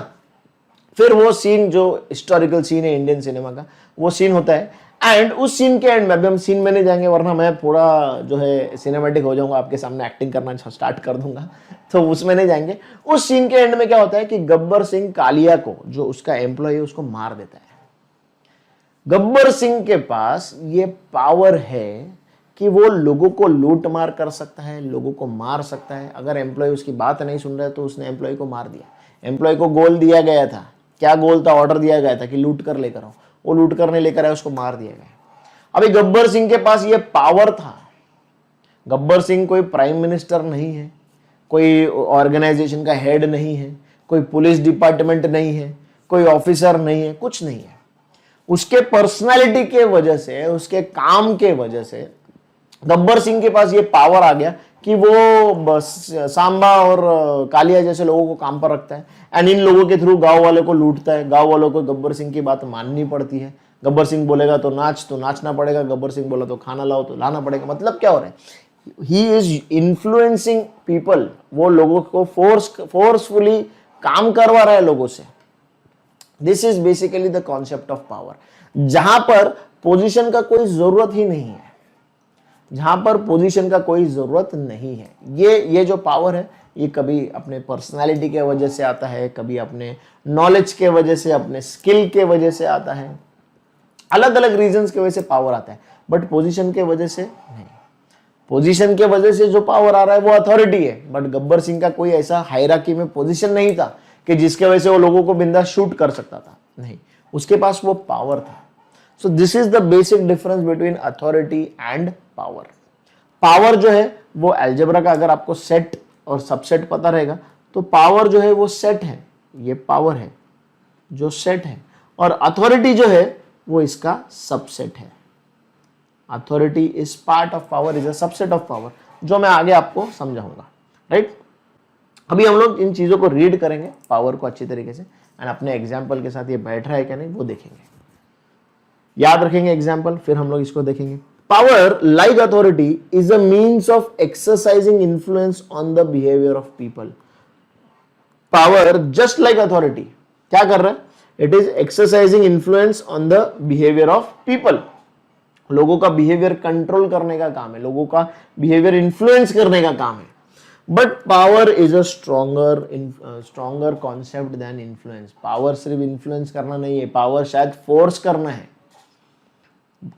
फिर वो सीन जो हिस्टोरिकल सीन है इंडियन सिनेमा का, वो सीन होता है। एंड उस सीन के एंड में, अभी हम सीन में नहीं जाएंगे वरना मैं पूरा जो है सिनेमैटिक हो जाऊंगा, आपके सामने एक्टिंग करना स्टार्ट कर दूंगा, तो उसमें नहीं जाएंगे। उस सीन के एंड में क्या होता है कि गब्बर सिंह कालिया को, जो उसका एम्प्लॉय है, उसको मार देता है। गब्बर सिंह के पास ये पावर है कि वो लोगों को लूट मार कर सकता है, लोगों को मार सकता है। अगर एम्प्लॉय उसकी बात नहीं सुन रहा है तो उसने एम्प्लॉय को मार दिया। एम्प्लॉय को गोल दिया गया था, क्या गोल था, ऑर्डर दिया गया था कि लूट कर लेकर आओ, वो लूट करने लेकर आया, उसको मार दिया गया। अभी गब्बर सिंह के पास ये पावर था। गब्बर सिंह कोई प्राइम मिनिस्टर नहीं है, कोई ऑर्गेनाइजेशन का हेड नहीं है, कोई पुलिस डिपार्टमेंट नहीं है, कोई ऑफिसर नहीं है, कुछ नहीं है। उसके पर्सनालिटी के वजह से, उसके काम के वजह से गब्बर सिंह के पास ये पावर आ गया कि वो बस सांबा और कालिया जैसे लोगों को काम पर रखता है एंड इन लोगों के थ्रू गांव वाले को लूटता है। गांव वालों को गब्बर सिंह की बात माननी पड़ती है। गब्बर सिंह बोलेगा तो नाच, तो नाचना पड़ेगा। गब्बर सिंह बोला तो खाना लाओ, तो लाना पड़ेगा। मतलब क्या हो रहा है, ही इज इन्फ्लुएंसिंग पीपल। वो लोगों को फोर्सफुली काम करवा रहा है लोगों से। This is basically the concept of power, जहां पर पोजीशन का कोई जरूरत ही नहीं है, जहां पर पोजीशन का कोई जरूरत नहीं है। ये जो पावर है, ये कभी अपने पर्सनालिटी के वजह से आता है, कभी अपने नॉलेज के वजह से, अपने स्किल के वजह से आता है। अलग अलग रीजंस की वजह से पावर आता है, बट पोजीशन के वजह से नहीं। पोजीशन के वजह से जो पावर आ रहा है वो अथॉरिटी है, बट गब्बर सिंह का कोई ऐसा हायरार्की में पोजीशन नहीं था कि जिसके वजह से वो लोगों को बिंदास शूट कर सकता था, नहीं, उसके पास वो पावर था। So this is the basic difference between authority and power. Power जो है वो अलजेब्रा का, अगर आपको सेट और सबसेट पता रहेगा तो पावर जो है वो सेट है, ये पावर है जो सेट है, और अथॉरिटी जो है वो इसका सबसेट है। Authority is part of power, is a subset of power, जो मैं आगे आपको समझाऊंगा, राइट। अभी हम लोग इन चीजों को रीड करेंगे, पावर को अच्छी तरीके से, एंड अपने एग्जाम्पल के साथ ये बैठ रहा है क्या नहीं वो देखेंगे, याद रखेंगे एग्जाम्पल, फिर हम लोग इसको देखेंगे। Power like authority is a means of exercising influence on the behaviour of people. Power just like authority क्या कर रहा है, it is exercising influence on the behaviour of people. लोगों का बिहेवियर कंट्रोल करने का काम है, लोगों का बिहेवियर इन्फ्लुएंस करने का काम है। But power is a stronger concept than influence. Power सिर्फ इन्फ्लुएंस करना नहीं है, पावर शायद फोर्स करना है।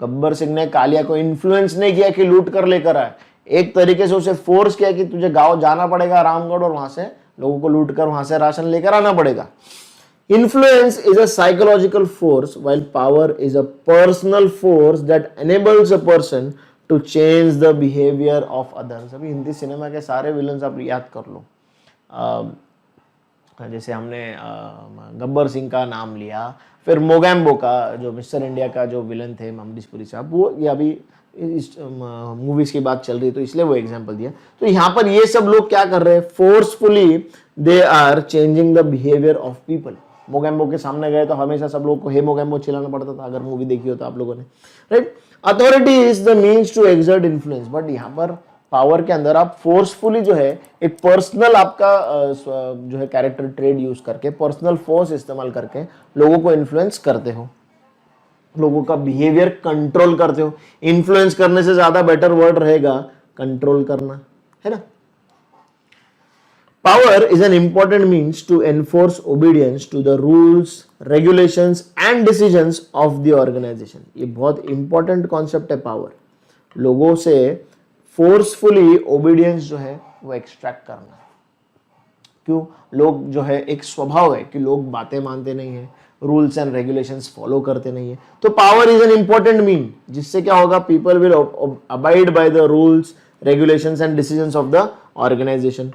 गब्बर सिंह ने कालिया को इन्फ्लुएंस नहीं किया कि लूट कर लेकर आए, एक तरीके से उसे फोर्स किया कि तुझे गांव जाना पड़ेगा रामगढ़, और वहां से लोगों को लूट कर वहां से राशन लेकर आना पड़ेगा। Influence is a psychological force, while power is a personal force that enables a person to change the behavior of others. अभी हिंदी सिनेमा के सारे विलन्स आप याद कर लो, जैसे हमने गब्बर सिंह का नाम लिया, फिर मोगैम्बो का जो मिस्टर इंडिया का जो विलन थे अमरीश पुरी साहब, वो ये अभी इस मूवीज की बात चल रही है तो इसलिए वो एग्जांपल दिया। तो यहाँ पर ये सब लोग क्या कर रहे हैं, forcefully they are changing the behaviour of people. Mogambo के सामने गए तो हमेशा सब लोग को हे मोगैम्बो चिल्लाना पड़ता था, अगर मूवी देखी हो तो आप लोगों ने, right. Authority is the means to exert influence, but यहाँ पर पावर के अंदर आप फोर्सफुली जो है एक पर्सनल आपका जो है कैरेक्टर ट्रेड यूज करके, पर्सनल फोर्स इस्तेमाल करके लोगों को इन्फ्लुएंस करते हो, लोगों का बिहेवियर कंट्रोल करते हो। इन्फ्लुएंस करने से ज्यादा बेटर वर्ड रहेगा कंट्रोल करना, है ना। Power is an important means to enforce obedience to the rules, regulations and decisions of the organization. ये बहुत important concept है power। लोगों से forcefully obedience जो है वो extract करना। क्यों? लोग जो है एक स्वभाव है कि लोग बातें मानते नहीं है, रूल्स एंड रेगुलेशंस फॉलो करते नहीं है। तो power is an important mean, जिससे क्या होगा, people will abide by the rules, regulations and decisions of the organization.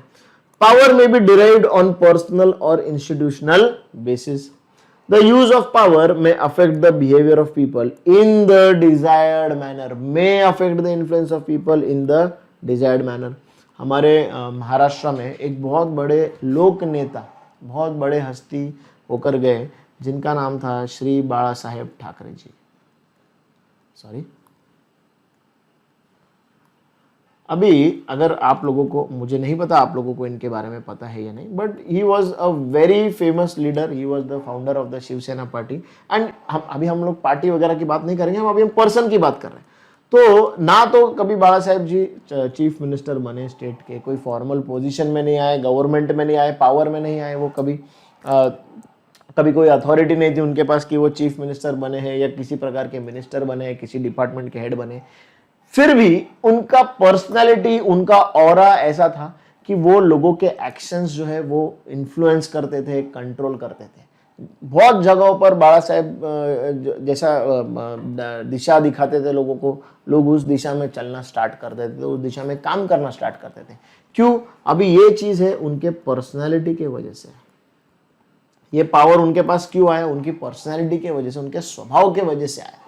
Power may be derived on personal or institutional basis. The use of power may affect the behavior of people in the desired manner. May affect the influence of people in the desired manner. हमारे महाराष्ट्र में एक बहुत बड़े लोक नेता, बहुत बड़े हस्ती होकर गए, जिनका नाम था श्री बाला साहेब ठाकरे जी। सॉरी, अभी अगर आप लोगों को, मुझे नहीं पता आप लोगों को इनके बारे में पता है या नहीं, but he was a very famous leader, he was the founder of the Shiv Sena party. And अभी हम लोग पार्टी वगैरह की बात नहीं करेंगे, हम पर्सन की बात कर रहे हैं। तो ना तो कभी बाला साहेब जी चीफ मिनिस्टर बने स्टेट के, कोई फॉर्मल पोजीशन में नहीं आए, गवर्नमेंट में नहीं आए, पावर में नहीं आए, वो कभी कोई अथॉरिटी नहीं थी उनके पास कि वो चीफ मिनिस्टर बने हैं या किसी प्रकार के मिनिस्टर बने हैं, किसी डिपार्टमेंट के हेड बने। फिर भी उनका पर्सनालिटी, उनका ऑरा ऐसा था कि वो लोगों के एक्शंस जो है वो इन्फ्लुएंस करते थे, कंट्रोल करते थे। बहुत जगहों पर बाला साहेब जैसा दिशा दिखाते थे लोगों को, लोग उस दिशा में चलना स्टार्ट कर देते थे, उस दिशा में काम करना स्टार्ट करते थे। क्यों? अभी ये चीज है उनके पर्सनालिटी के वजह से। ये पावर उनके पास क्यों आया? उनकी पर्सनालिटी के वजह से, उनके स्वभाव के वजह से आया।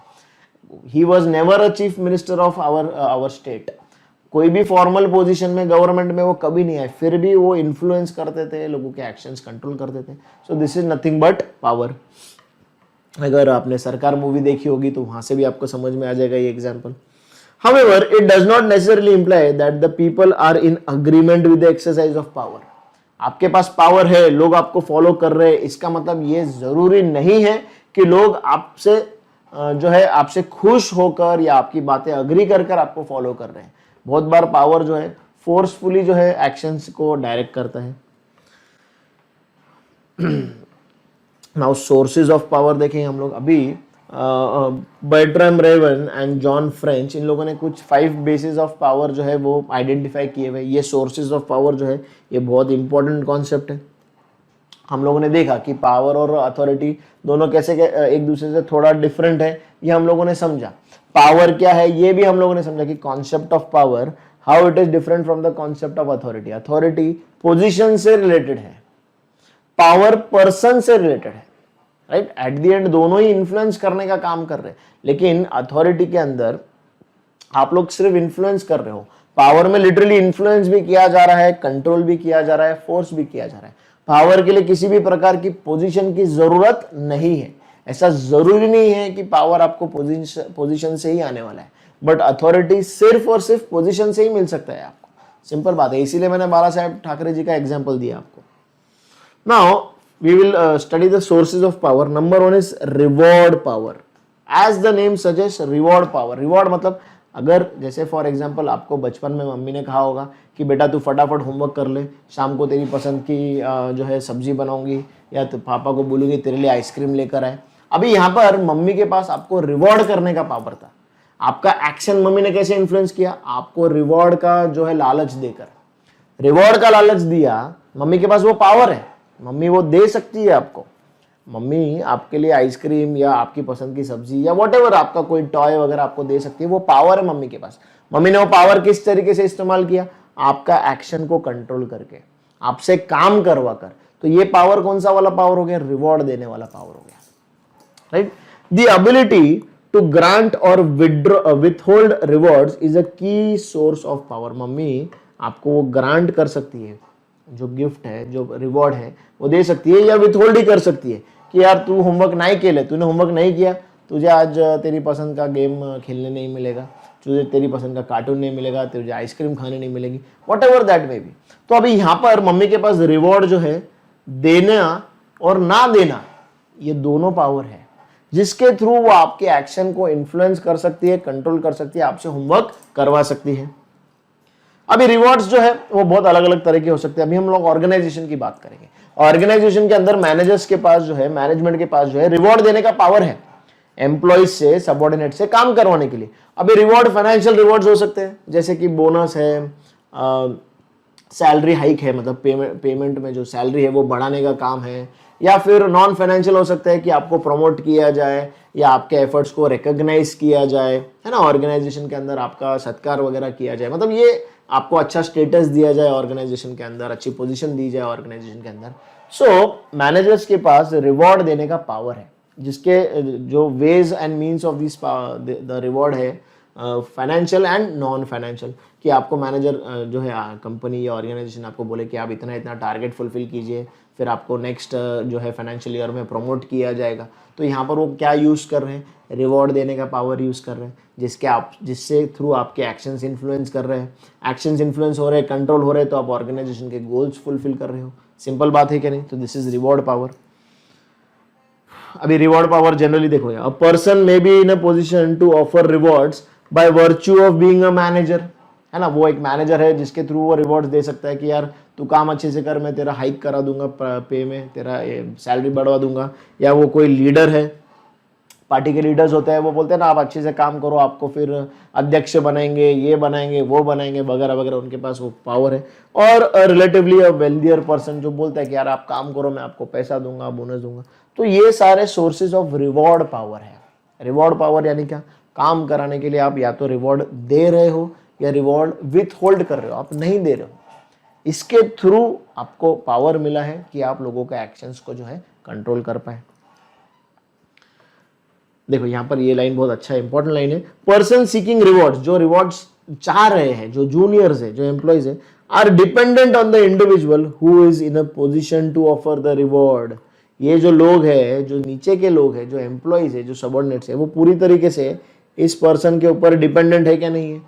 He was never a chief minister of our state. कोई भी फॉर्मल पोजीशन में गवर्नमेंट में वो कभी नहीं आए, फिर भी वो इन्फ्लुएंस करते थे, लोगों के एक्शंस कंट्रोल करते थे। सो this is nothing but power. अगर आपने सरकार मूवी देखी होगी तो वहां से भी आपको समझ में आ जाएगा ये example. However, it does not necessarily imply that the people are in agreement with the exercise of power. आपके पास पावर है, लोग आपको फॉलो कर रहे हैं, इसका मतलब ये जरूरी नहीं है कि लोग आपसे जो है आपसे खुश होकर या आपकी बातें अग्री कर कर आपको फॉलो कर रहे हैं। बहुत बार पावर जो है फोर्सफुली जो है एक्शंस को डायरेक्ट करता है। नाउ सोर्सेज ऑफ पावर देखें हम लोग। अभी बर्ट्रैम रेवन एंड जॉन फ्रेंच, इन लोगों ने कुछ 5 बेसिस ऑफ पावर जो है वो आइडेंटिफाई किए हुए। ये सोर्सेज ऑफ पावर जो है ये बहुत इंपॉर्टेंट कॉन्सेप्ट है। हम लोगों ने देखा कि पावर और अथॉरिटी दोनों कैसे एक दूसरे से थोड़ा डिफरेंट है, ये हम लोगों ने समझा। पावर क्या है ये भी हम लोगों ने समझा कि concept of power, how it is different from the concept of authority. Authority position से रिलेटेड है, पावर पर्सन से रिलेटेड है, राइट। एट द एंड दोनों ही इन्फ्लुएंस करने का काम कर रहे हैं, लेकिन अथॉरिटी के अंदर आप लोग सिर्फ इन्फ्लुएंस कर रहे हो। पावर में लिटरली इन्फ्लुएंस भी किया जा रहा है, कंट्रोल भी किया जा रहा है, फोर्स भी किया जा रहा है। पावर के लिए किसी भी प्रकार की पोजीशन की जरूरत नहीं है। ऐसा जरूरी नहीं है कि पावर आपको पोजीशन से ही आने वाला है, बट अथॉरिटी सिर्फ और सिर्फ पोजीशन से ही मिल सकता है आपको। सिंपल बात है, इसीलिए मैंने बाला साहेब ठाकरे जी का एग्जाम्पल दिया आपको। Now we will study the sources of power. Number 1 is reward power. As the name suggest, reward power. Reward मतलब अगर जैसे फॉर एग्जांपल आपको बचपन में मम्मी ने कहा होगा कि बेटा तू फटाफट होमवर्क कर ले, शाम को तेरी पसंद की जो है सब्जी बनाऊंगी, या तो पापा को बोलूंगी तेरे लिए आइसक्रीम लेकर आए। अभी यहाँ पर मम्मी के पास आपको रिवॉर्ड करने का पावर था। आपका एक्शन मम्मी ने कैसे इन्फ्लुएंस किया? आपको रिवॉर्ड का जो है लालच देकर, रिवॉर्ड का लालच दिया। मम्मी के पास वो पावर है, मम्मी वो दे सकती है आपको। मम्मी आपके लिए आइसक्रीम या आपकी पसंद की सब्जी या व्हाटएवर आपका कोई टॉय वगैरह आपको दे सकती है, वो पावर है मम्मी के पास। मम्मी ने वो पावर किस तरीके से इस्तेमाल किया? आपका एक्शन को कंट्रोल करके, आपसे काम करवा कर। तो ये पावर कौन सा वाला पावर हो गया? रिवॉर्ड देने वाला पावर हो गया, right. The ability to grant और withhold rewards is a key source of power. Mummy आपको वो ग्रांट कर सकती है, जो गिफ्ट है, जो रिवॉर्ड है वो दे सकती है, या विथहोल्ड ही कर सकती है कि यार तू होमवर्क नहीं केले, तूने होमवर्क नहीं किया, तुझे आज तेरी पसंद का गेम खेलने नहीं मिलेगा, तुझे तेरी पसंद का कार्टून नहीं मिलेगा, तुझे आइसक्रीम खाने नहीं मिलेगी, व्हाटएवर दैट मे बी। तो अभी यहाँ पर मम्मी के पास रिवॉर्ड जो है, देना और ना देना, ये दोनों पावर है, जिसके थ्रू वो आपके एक्शन को इन्फ्लुएंस कर सकती है, कंट्रोल कर सकती है, आपसे होमवर्क करवा सकती है। अभी रिवॉर्ड्स जो है वो बहुत अलग अलग तरह के हो सकते हैं। अभी हम लोग ऑर्गेनाइजेशन की बात करेंगे। ऑर्गेनाइजेशन के अंदर मैनेजर्स के पास जो है, मैनेजमेंट के पास जो है, रिवॉर्ड देने का पावर है एम्प्लॉइज से, सबऑर्डिनेट से काम करवाने के लिए। अभी रिवॉर्ड फाइनेंशियल रिवॉर्ड्स हो सकते हैं, जैसे कि बोनस है, सैलरी हाइक है, मतलब पेमेंट में जो सैलरी है वो बढ़ाने का काम है, या फिर नॉन फाइनेंशियल हो सकता है कि आपको प्रमोट किया जाए या आपके एफर्ट्स को रिकॉग्नाइज किया जाए, है ना, ऑर्गेनाइजेशन के अंदर आपका सत्कार वगैरह किया जाए, मतलब ये आपको अच्छा स्टेटस दिया जाए ऑर्गेनाइजेशन के अंदर, अच्छी पोजीशन दी जाए ऑर्गेनाइजेशन के अंदर। सो मैनेजर्स के पास रिवॉर्ड देने का पावर है, जिसके जो ways and means of this the reward है, फाइनेंशियल एंड नॉन फाइनेंशियल, कि आपको मैनेजर जो है कंपनी या ऑर्गेनाइजेशन आपको बोले कि आप इतना इतना टारगेट फुलफिल कीजिए, फिर आपको नेक्स्ट जो है फाइनेंशियल ईयर में प्रमोट किया जाएगा। तो यहाँ पर वो क्या यूज़ कर रहे हैं, रिवॉर्ड देने का पावर यूज़ कर रहे हैं, जिससे थ्रू आपके एक्शंस इन्फ्लुएंस कर रहे हैं, एक्शंस इन्फ्लुएंस हो रहे हैं, कंट्रोल हो रहे हैं, तो आप ऑर्गेनाइजेशन के गोल्स फुलफिल कर रहे हो। सिंपल बात है कि नहीं? तो दिस इज रिवॉर्ड पावर। अभी रिवॉर्ड पावर जनरली देखो, a person may be in a position to offer rewards by virtue of being a manager, है ना, वो एक मैनेजर है जिसके थ्रू वो रिवॉर्ड्स दे सकता है कि यार तू काम अच्छे से कर, मैं तेरा हाइक करा दूंगा पे में, तेरा सैलरी बढ़वा दूंगा। या वो कोई लीडर है, पार्टी के लीडर्स होते हैं, वो बोलते हैं ना आप अच्छे से काम करो, आपको फिर अध्यक्ष बनाएंगे, ये बनाएंगे, वो बनाएंगे, वगैरह वगैरह, उनके पास वो पावर है। और रिलेटिवली अ वेल्दियर पर्सन जो बोलता है कि यार आप काम करो, मैं आपको पैसा दूंगा, बोनस दूंगा। तो ये सारे सोर्सेज ऑफ रिवॉर्ड पावर है। रिवॉर्ड पावर यानी क्या, काम कराने के लिए आप या तो रिवॉर्ड दे रहे हो या रिवॉर्ड विथ होल्ड कर रहे हो, आप नहीं दे रहे हो। इसके थ्रू आपको पावर मिला है कि आप लोगों के एक्शंस को जो है कंट्रोल कर पाए। देखो यहाँ पर ये लाइन बहुत अच्छा इंपॉर्टेंट लाइन है, पर्सन सीकिंग रिवॉर्ड्स, जो रिवॉर्ड्स चाह रहे हैं, जो जूनियर्स है, जो एम्प्लॉयज है, are dependent on the individual who is in a position to offer the reward. ये जो लोग है, जो नीचे के लोग है, जो एम्प्लॉयज है, जो सबऑर्डिनेट्स है, वो पूरी तरीके से इस पर्सन के ऊपर डिपेंडेंट है क्या नहीं है?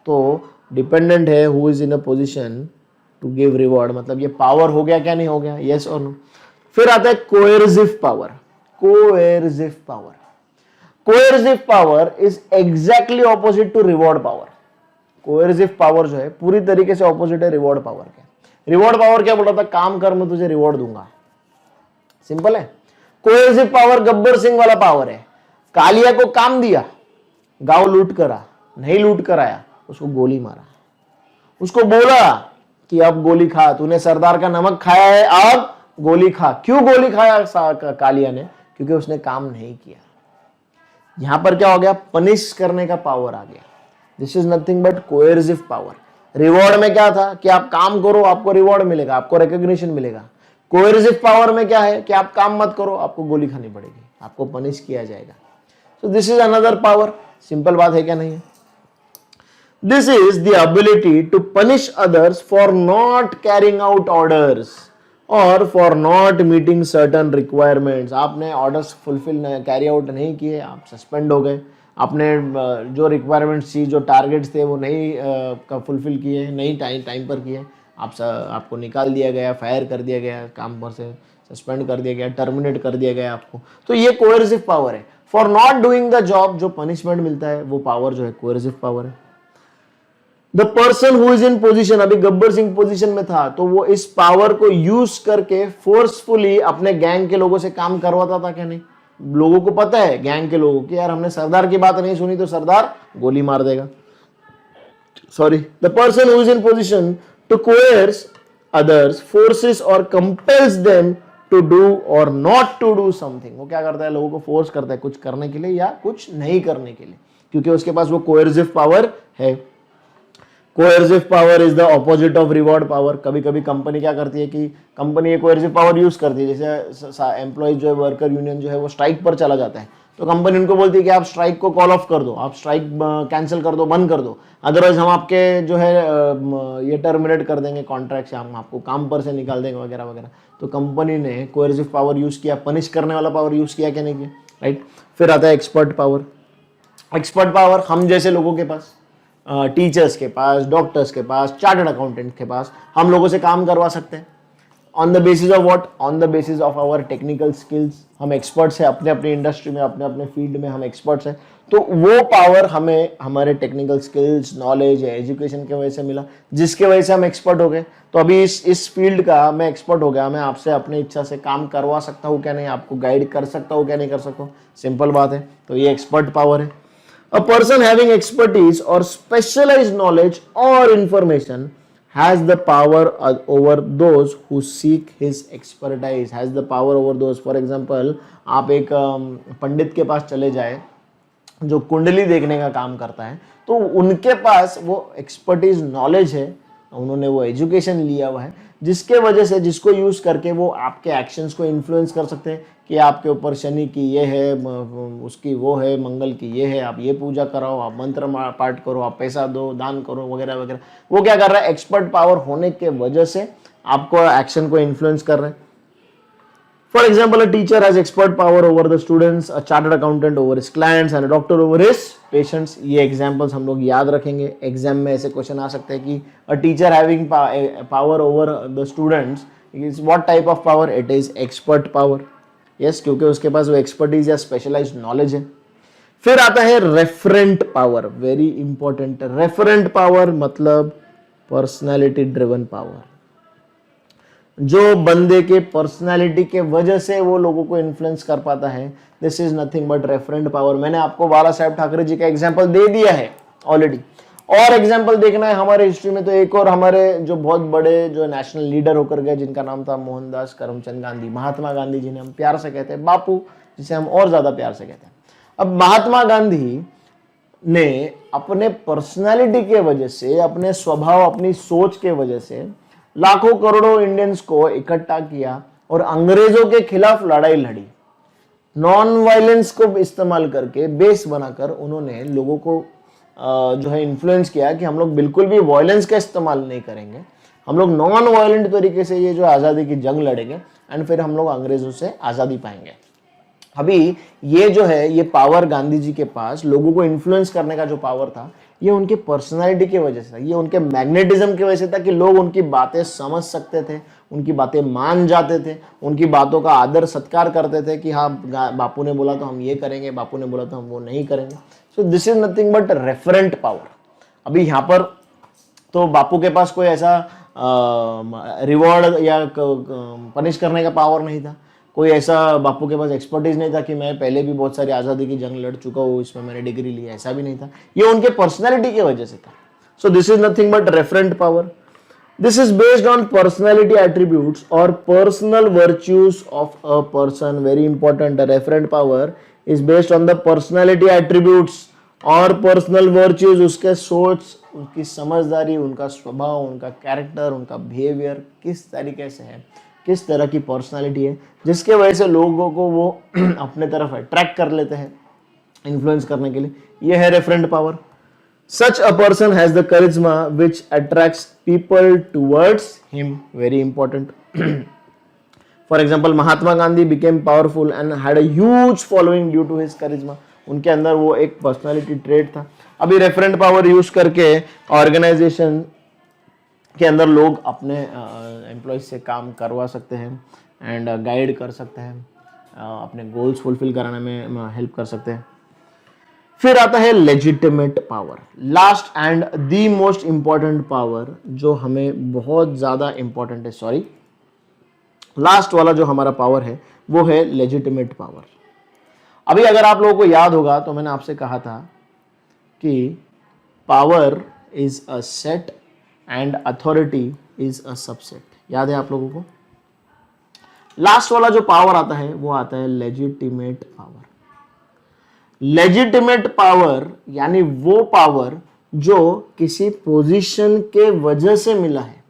तो डिपेंडेंट है, who is in a position to give reward, मतलब ये पावर हो गया क्या नहीं हो गया, यस और नो। फिर आता है coercive power. Coercive power, coercive power is exactly opposite to reward power. Coercive power जो है पूरी तरीके से ऑपोजिट है रिवॉर्ड पावर के। रिवॉर्ड पावर क्या बोल रहा था, काम कर मैं तुझे रिवॉर्ड दूंगा, सिंपल है। कोएर्सिव पावर गब्बर सिंह वाला पावर है, कालिया को काम दिया, गांव लूट करा, नहीं लूट कराया, उसको गोली मारा, उसको बोला कि अब गोली खा, तूने सरदार का नमक खाया है, अब गोली खा। क्यों गोली खाया कालिया ने? क्योंकि उसने काम नहीं किया। यहां पर क्या हो गया, पनिश करने का पावर आ गया। This is nothing but coercive power. Reward में क्या था कि आप काम करो, आपको रिवॉर्ड मिलेगा, आपको रिकॉग्निशन मिलेगा। कोएर्सिव पावर में क्या है कि आप काम मत करो, आपको गोली खानी पड़ेगी, आपको पनिश किया जाएगा। सो this is another power. Simple बात है क्या नहीं है? This is the ability to punish others for not carrying out orders or for not meeting certain requirements. आपने orders fulfill carry out नहीं किए, आप सस्पेंड हो गए। आपने जो रिक्वायरमेंट्स थी, जो टारगेट्स थे, वो नहीं फुलफिल किए, नहीं टाइम पर किए, आपको निकाल दिया गया, फायर कर दिया गया, काम पर से सस्पेंड कर दिया गया, टर्मिनेट कर दिया गया आपको। तो ये कोएर्सिव पावर है। For not doing the job जो पनिशमेंट मिलता है, वो पावर जो है कोएर्सिव पावर है। The person who is in position, अभी गब्बर सिंह पोजिशन में था, तो वो इस पावर को यूज करके फोर्सफुली अपने गैंग के लोगों से काम करवाता था क्या नहीं? लोगों को पता है, गैंग के लोगों की, यार हमने सरदार की बात नहीं सुनी तो सरदार गोली मार देगा। Sorry, the person who is in position to coerce others forces और कंपेल्स देम टू डू और नॉट टू डू समथिंग। वो क्या करता है, लोगों को फोर्स करता है कुछ करने के लिए या कुछ नहीं करने के लिए, क्योंकि उसके पास वो कोएर्सिव पावर है। Coercive power is the opposite of reward power. कभी कभी कंपनी क्या करती है कि कंपनी ये कोएर्सिव पावर यूज करती है, जैसे एम्प्लॉइज जो है, वर्कर यूनियन जो है, वो स्ट्राइक पर चला जाता है, तो कंपनी उनको बोलती है कि आप स्ट्राइक को कॉल ऑफ कर दो, आप स्ट्राइक कैंसिल कर दो, बंद कर दो, अदरवाइज हम आपके जो है ये टर्मिनेट कर देंगे कॉन्ट्रैक्ट, हम आपको काम पर से निकाल देंगे, वगैरह वगैरह। तो कंपनी ने कोएर्सिव पावर यूज किया, पनिश करने वाला पावर यूज किया क्या नहीं किया, राइट। फिर आता है एक्सपर्ट पावर। एक्सपर्ट पावर हम जैसे लोगों के पास, टीचर्स के पास, डॉक्टर्स के पास, चार्टर्ड अकाउंटेंट के पास हम लोगों से काम करवा सकते हैं। On the basis of what, on the basis of our technical skills. हम एक्सपर्ट्स हैं अपने अपने इंडस्ट्री में, अपने अपने फील्ड में हम एक्सपर्ट्स हैं, तो वो पावर हमें हमारे टेक्निकल स्किल्स, नॉलेज, एजुकेशन की वजह से मिला, जिसके वजह से हम एक्सपर्ट हो गए। तो अभी इस फील्ड का मैं एक्सपर्ट हो गया, मैं आपसे अपनी इच्छा से काम करवा सकता हूँ क्या नहीं, आपको गाइड कर सकता हूँ क्या नहीं कर सकता हूँ, सिंपल बात है। तो ये एक्सपर्ट पावर है। A person having expertise or specialized knowledge or information has the power over those who seek his expertise, has the power over those. For example, आप एक पंडित के पास चले जाए जो कुंडली देखने का काम करता है, तो उनके पास वो एक्सपर्टीज नॉलेज है, उन्होंने वो एजुकेशन लिया हुआ है, जिसके वजह से, जिसको यूज करके वो आपके एक्शंस को इन्फ्लुएंस कर सकते हैं कि आपके ऊपर शनि की ये है, उसकी वो है, मंगल की ये है, आप ये पूजा कराओ, आप मंत्र पाठ करो, आप पैसा दो, दान करो, वगैरह वगैरह। वो क्या कर रहा है, एक्सपर्ट पावर होने के वजह से आपको एक्शन को इन्फ्लुएंस कर रहे हैं। For example, a teacher has expert power over the students, a chartered accountant over his clients and a doctor over his patients. ये एग्जाम्पल्स हम लोग याद रखेंगे, एग्जाम में ऐसे क्वेश्चन आ सकते हैं कि a teacher having power over the students is what type of power, it is expert power. Yes, क्योंकि उसके पास वो एक्सपर्टीज या स्पेशलाइज्ड नॉलेज है। फिर आता है referent power, very important. Referent power मतलब पर्सनालिटी ड्रिवन पावर, जो बंदे के पर्सनालिटी के वजह से वो लोगों को इन्फ्लुएंस कर पाता है, this is nothing but referent power. मैंने आपको बाला साहेब ठाकरे जी का एग्जाम्पल दे दिया है ऑलरेडी, और एग्जाम्पल देखना है हमारे हिस्ट्री में तो एक और हमारे जो बहुत बड़े जो नेशनल लीडर होकर गए, जिनका नाम था मोहनदास करमचंद गांधी, महात्मा गांधी, जिन्हें हम प्यार से कहते हैं बापू, जिसे हम और ज्यादा प्यार से कहते हैं। अब महात्मा गांधी ने अपने पर्सनालिटी के वजह से, अपने स्वभाव, अपनी सोच के वजह से लाखों करोड़ों इंडियंस को इकट्ठा किया और अंग्रेजों के खिलाफ लड़ाई लड़ी। नॉन वायलेंस को इस्तेमाल करके, बेस बनाकर उन्होंने लोगों को जो है इन्फ्लुएंस किया कि हम लोग बिल्कुल भी वायलेंस का इस्तेमाल नहीं करेंगे, हम लोग नॉन वायलेंट तरीके से ये जो आज़ादी की जंग लड़ेंगे एंड फिर हम लोग अंग्रेजों से आज़ादी पाएंगे। अभी ये जो है, ये पावर गांधी जी के पास, लोगों को इन्फ्लुएंस करने का जो पावर था, ये उनकी पर्सनालिटी की वजह से था, ये उनके मैग्नेटिज्म की वजह से था कि लोग उनकी बातें समझ सकते थे, उनकी बातें मान जाते थे, उनकी बातों का आदर सत्कार करते थे कि हाँ बापू ने बोला तो हम ये करेंगे, बापू ने बोला तो हम वो नहीं करेंगे। सो this is nothing but referent power. अभी यहाँ पर तो बापू के पास कोई ऐसा रिवॉर्ड या पनिश करने का पावर नहीं था, कोई ऐसा बापू के पास एक्सपर्टीज नहीं था कि मैं पहले भी बहुत सारी आज़ादी की जंग लड़ चुका हूँ, इसमें मैंने डिग्री ली, ऐसा भी नहीं था। ये उनके पर्सनैलिटी की वजह से था। So this is nothing but referent power. This is based on personality attributes और personal virtues of a person. Very important, referent power is based on the personality attributes और पर्सनल वर्च्यूज, उसके सोच, उनकी समझदारी, उनका स्वभाव, उनका कैरेक्टर, उनका बिहेवियर किस तरीके से है, किस तरह की पर्सनालिटी है, जिसके वजह से लोगों को वो अपने तरफ अट्रैक्ट कर लेते हैं इन्फ्लुएंस करने के लिए। ये है referent power. Such a person has the charisma which attracts people towards him. Very important. For example, Mahatma Gandhi became powerful and had a huge following due to his charisma. उनके अंदर वो एक पर्सनालिटी ट्रेट था। अभी रेफरेंट पावर यूज करके organization के अंदर लोग अपने एम्प्लॉयज से काम करवा सकते हैं एंड गाइड कर सकते हैं, अपने गोल्स फुलफिल कराने में हेल्प कर सकते हैं। फिर आता है legitimate power, last and the most important power, जो हमें बहुत ज्यादा इंपॉर्टेंट है। सॉरी, लास्ट वाला जो हमारा पावर है वो है लेजिटिमेट पावर। अभी अगर आप लोगों को याद होगा तो मैंने आपसे कहा था कि power is a set and authority is a subset. याद है आप लोगों को? लास्ट वाला जो पावर आता है वो आता है लेजिटिमेट पावर। लेजिटिमेट पावर यानी वो पावर जो किसी पोजीशन के वजह से मिला है।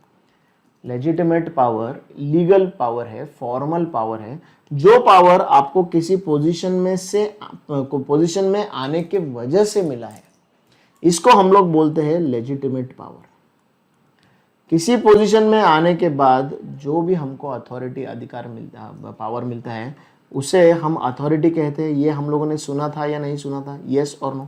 लेजिटिमेट पावर लीगल पावर है, फॉर्मल पावर है, जो पावर आपको किसी पोजीशन में आने के वजह से मिला है, इसको हम लोग बोलते हैं लेजिटिमेट पावर। किसी पोजीशन में आने के बाद जो भी हमको अथॉरिटी, अधिकार मिलता, पावर मिलता है, उसे हम अथॉरिटी कहते हैं। ये हम लोगों ने सुना था या नहीं सुना था? यस और नो?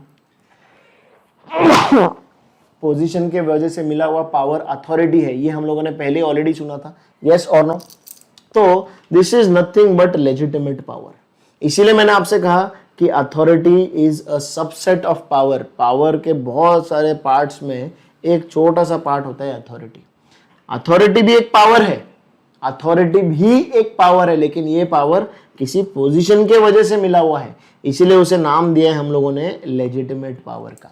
पोजीशन के वजह से मिला हुआ पावर अथॉरिटी है, ये हम लोगों ने पहले ऑलरेडी सुना था। यस और नो? तो this is nothing but legitimate power. इसीलिए मैंने आपसे कहा कि authority is a subset of power. Power के बहुत सारे पार्ट्स में एक छोटा सा पार्ट होता है अथॉरिटी। अथॉरिटी भी एक पावर है, अथॉरिटी भी एक पावर है, लेकिन ये पावर किसी पोजीशन के वजह से मिला हुआ है, इसीलिए उसे नाम दिया है हम लोगों ने लेजिटिमेट पावर का।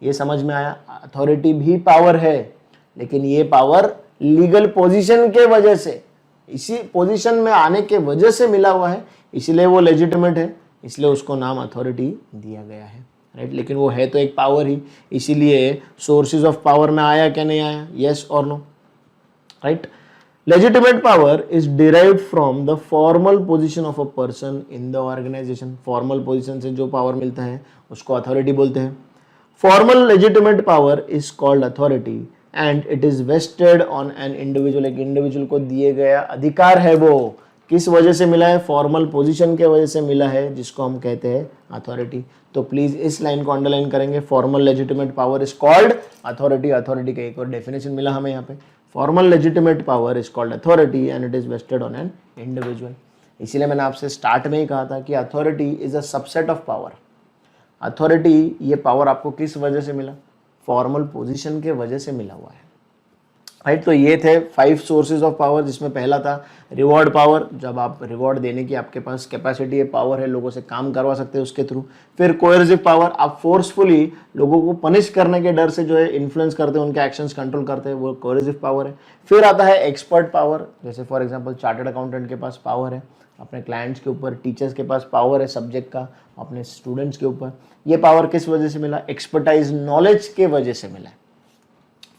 ये समझ में आया? अथॉरिटी भी पावर है, लेकिन ये पावर लीगल पोजीशन के वजह से, इसी पोजीशन में आने के वजह से मिला हुआ है, इसलिए वो लेजिटिमेट है, इसलिए उसको नाम अथॉरिटी दिया गया है। राइट? लेकिन वो है तो एक पावर ही, इसीलिए सोर्सेज ऑफ पावर में आया क्या नहीं आया? यस और no? Right? Legitimate power is derived from the formal position of a person in the organization. Formal position से जो पावर मिलता है उसको अथॉरिटी बोलते हैं। Formal legitimate power is called authority and it is vested on an individual. एक individual को दिए गया अधिकार है, वो किस वजह से मिला है? फॉर्मल पोजीशन के वजह से मिला है, जिसको हम कहते हैं अथॉरिटी। तो प्लीज इस लाइन को अंडरलाइन करेंगे, formal legitimate power is called authority. Authority का एक और डेफिनेशन मिला हमें यहाँ पे, formal legitimate power is called authority and it is vested on an individual. इसीलिए मैंने आपसे स्टार्ट में ही कहा था कि authority is a subset of power. Authority, ये पावर आपको किस वजह से मिला? फॉर्मल पोजीशन के वजह से मिला हुआ है, राइट। तो ये थे 5 सोर्सेज ऑफ पावर, जिसमें पहला था रिवॉर्ड पावर, जब आप रिवॉर्ड देने की आपके पास कैपेसिटी है, पावर है, लोगों से काम करवा सकते हैं उसके थ्रू। फिर कोएर्सिव पावर, आप फोर्सफुली लोगों को पनिश करने के डर से जो है इन्फ्लुएंस करते हैं, उनके एक्शंस कंट्रोल करते हैं, वो कोएर्सिव पावर है। फिर आता है एक्सपर्ट पावर, जैसे फॉर एग्जांपल चार्टर्ड अकाउंटेंट के पास पावर है अपने क्लाइंट्स के ऊपर, टीचर्स के पास पावर है सब्जेक्ट का अपने स्टूडेंट्स के ऊपर। ये पावर किस वजह से मिला? एक्सपर्टाइज, नॉलेज के वजह से मिला है।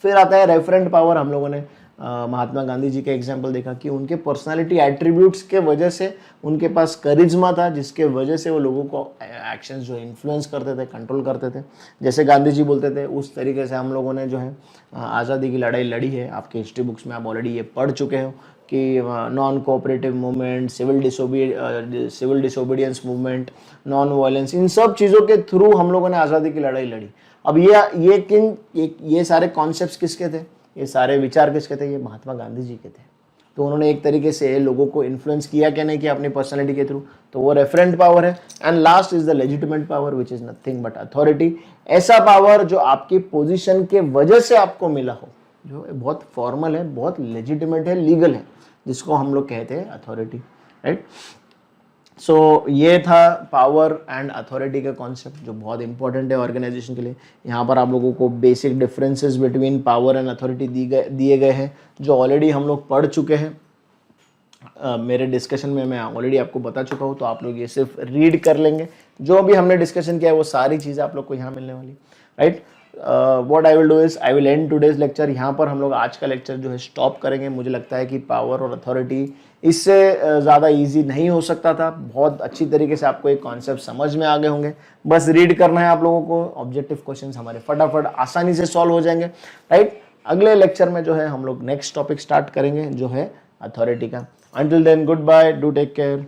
फिर आता है रेफरेंट पावर। हम लोगों ने महात्मा गांधी जी के एग्जाम्पल देखा कि उनके पर्सनालिटी एट्रीब्यूट्स के वजह से उनके पास करिश्मा था, जिसके वजह से वो लोगों को एक्शंस जो इन्फ्लुएंस करते थे, कंट्रोल करते थे। जैसे गांधी जी बोलते थे, उस तरीके से हम लोगों ने जो है आज़ादी की लड़ाई लड़ी है। आपके हिस्ट्री बुक्स में आप ऑलरेडी ये पढ़ चुके हो कि non cooperative movement, civil disobedience movement, non violence, इन सब चीज़ों के थ्रू हम लोगों ने आज़ादी की लड़ाई लड़ी। अब ये सारे कॉन्सेप्ट्स किसके थे? ये सारे विचार किसके थे? ये महात्मा गांधी जी के थे। तो उन्होंने एक तरीके से लोगों को इन्फ्लुएंस किया क्या नहीं किया अपनी पर्सनालिटी के थ्रू, तो वो रेफरेंट पावर है। And last is the legitimate power which is nothing but authority. ऐसा पावर जो आपकी पोजीशन के वजह से आपको मिला हो, जो बहुत फॉर्मल है, बहुत लेजिटिमेट है, लीगल है, जिसको हम लोग कहते हैं अथॉरिटी, राइट। सो ये था पावर एंड अथॉरिटी का कॉन्सेप्ट, जो बहुत इंपॉर्टेंट है ऑर्गेनाइजेशन के लिए। यहाँ पर आप लोगों को basic differences between power and authority दिए गए हैं, जो ऑलरेडी हम लोग पढ़ चुके हैं। मेरे डिस्कशन में मैं ऑलरेडी आपको बता चुका हूँ, तो आप लोग ये सिर्फ रीड कर लेंगे। जो भी हमने डिस्कशन किया है वो सारी चीज़ें आप लोग को यहाँ मिलने वाली, right. What I will do is I will and today's lecture. यहाँ पर हम लोग आज का लेक्चर जो है स्टॉप करेंगे। मुझे लगता है कि पावर और अथॉरिटी इससे ज़्यादा इजी नहीं हो सकता था। बहुत अच्छी तरीके से आपको एक कॉन्सेप्ट समझ में आ गए होंगे। बस रीड करना है आप लोगों को। ऑब्जेक्टिव क्वेश्चंस हमारे फटाफट आसानी से सॉल्व हो जाएंगे, राइट। अगले लेक्चर में जो है हम लोग नेक्स्ट टॉपिक स्टार्ट करेंगे, जो है अथॉरिटी का। Until then, goodbye, do take care.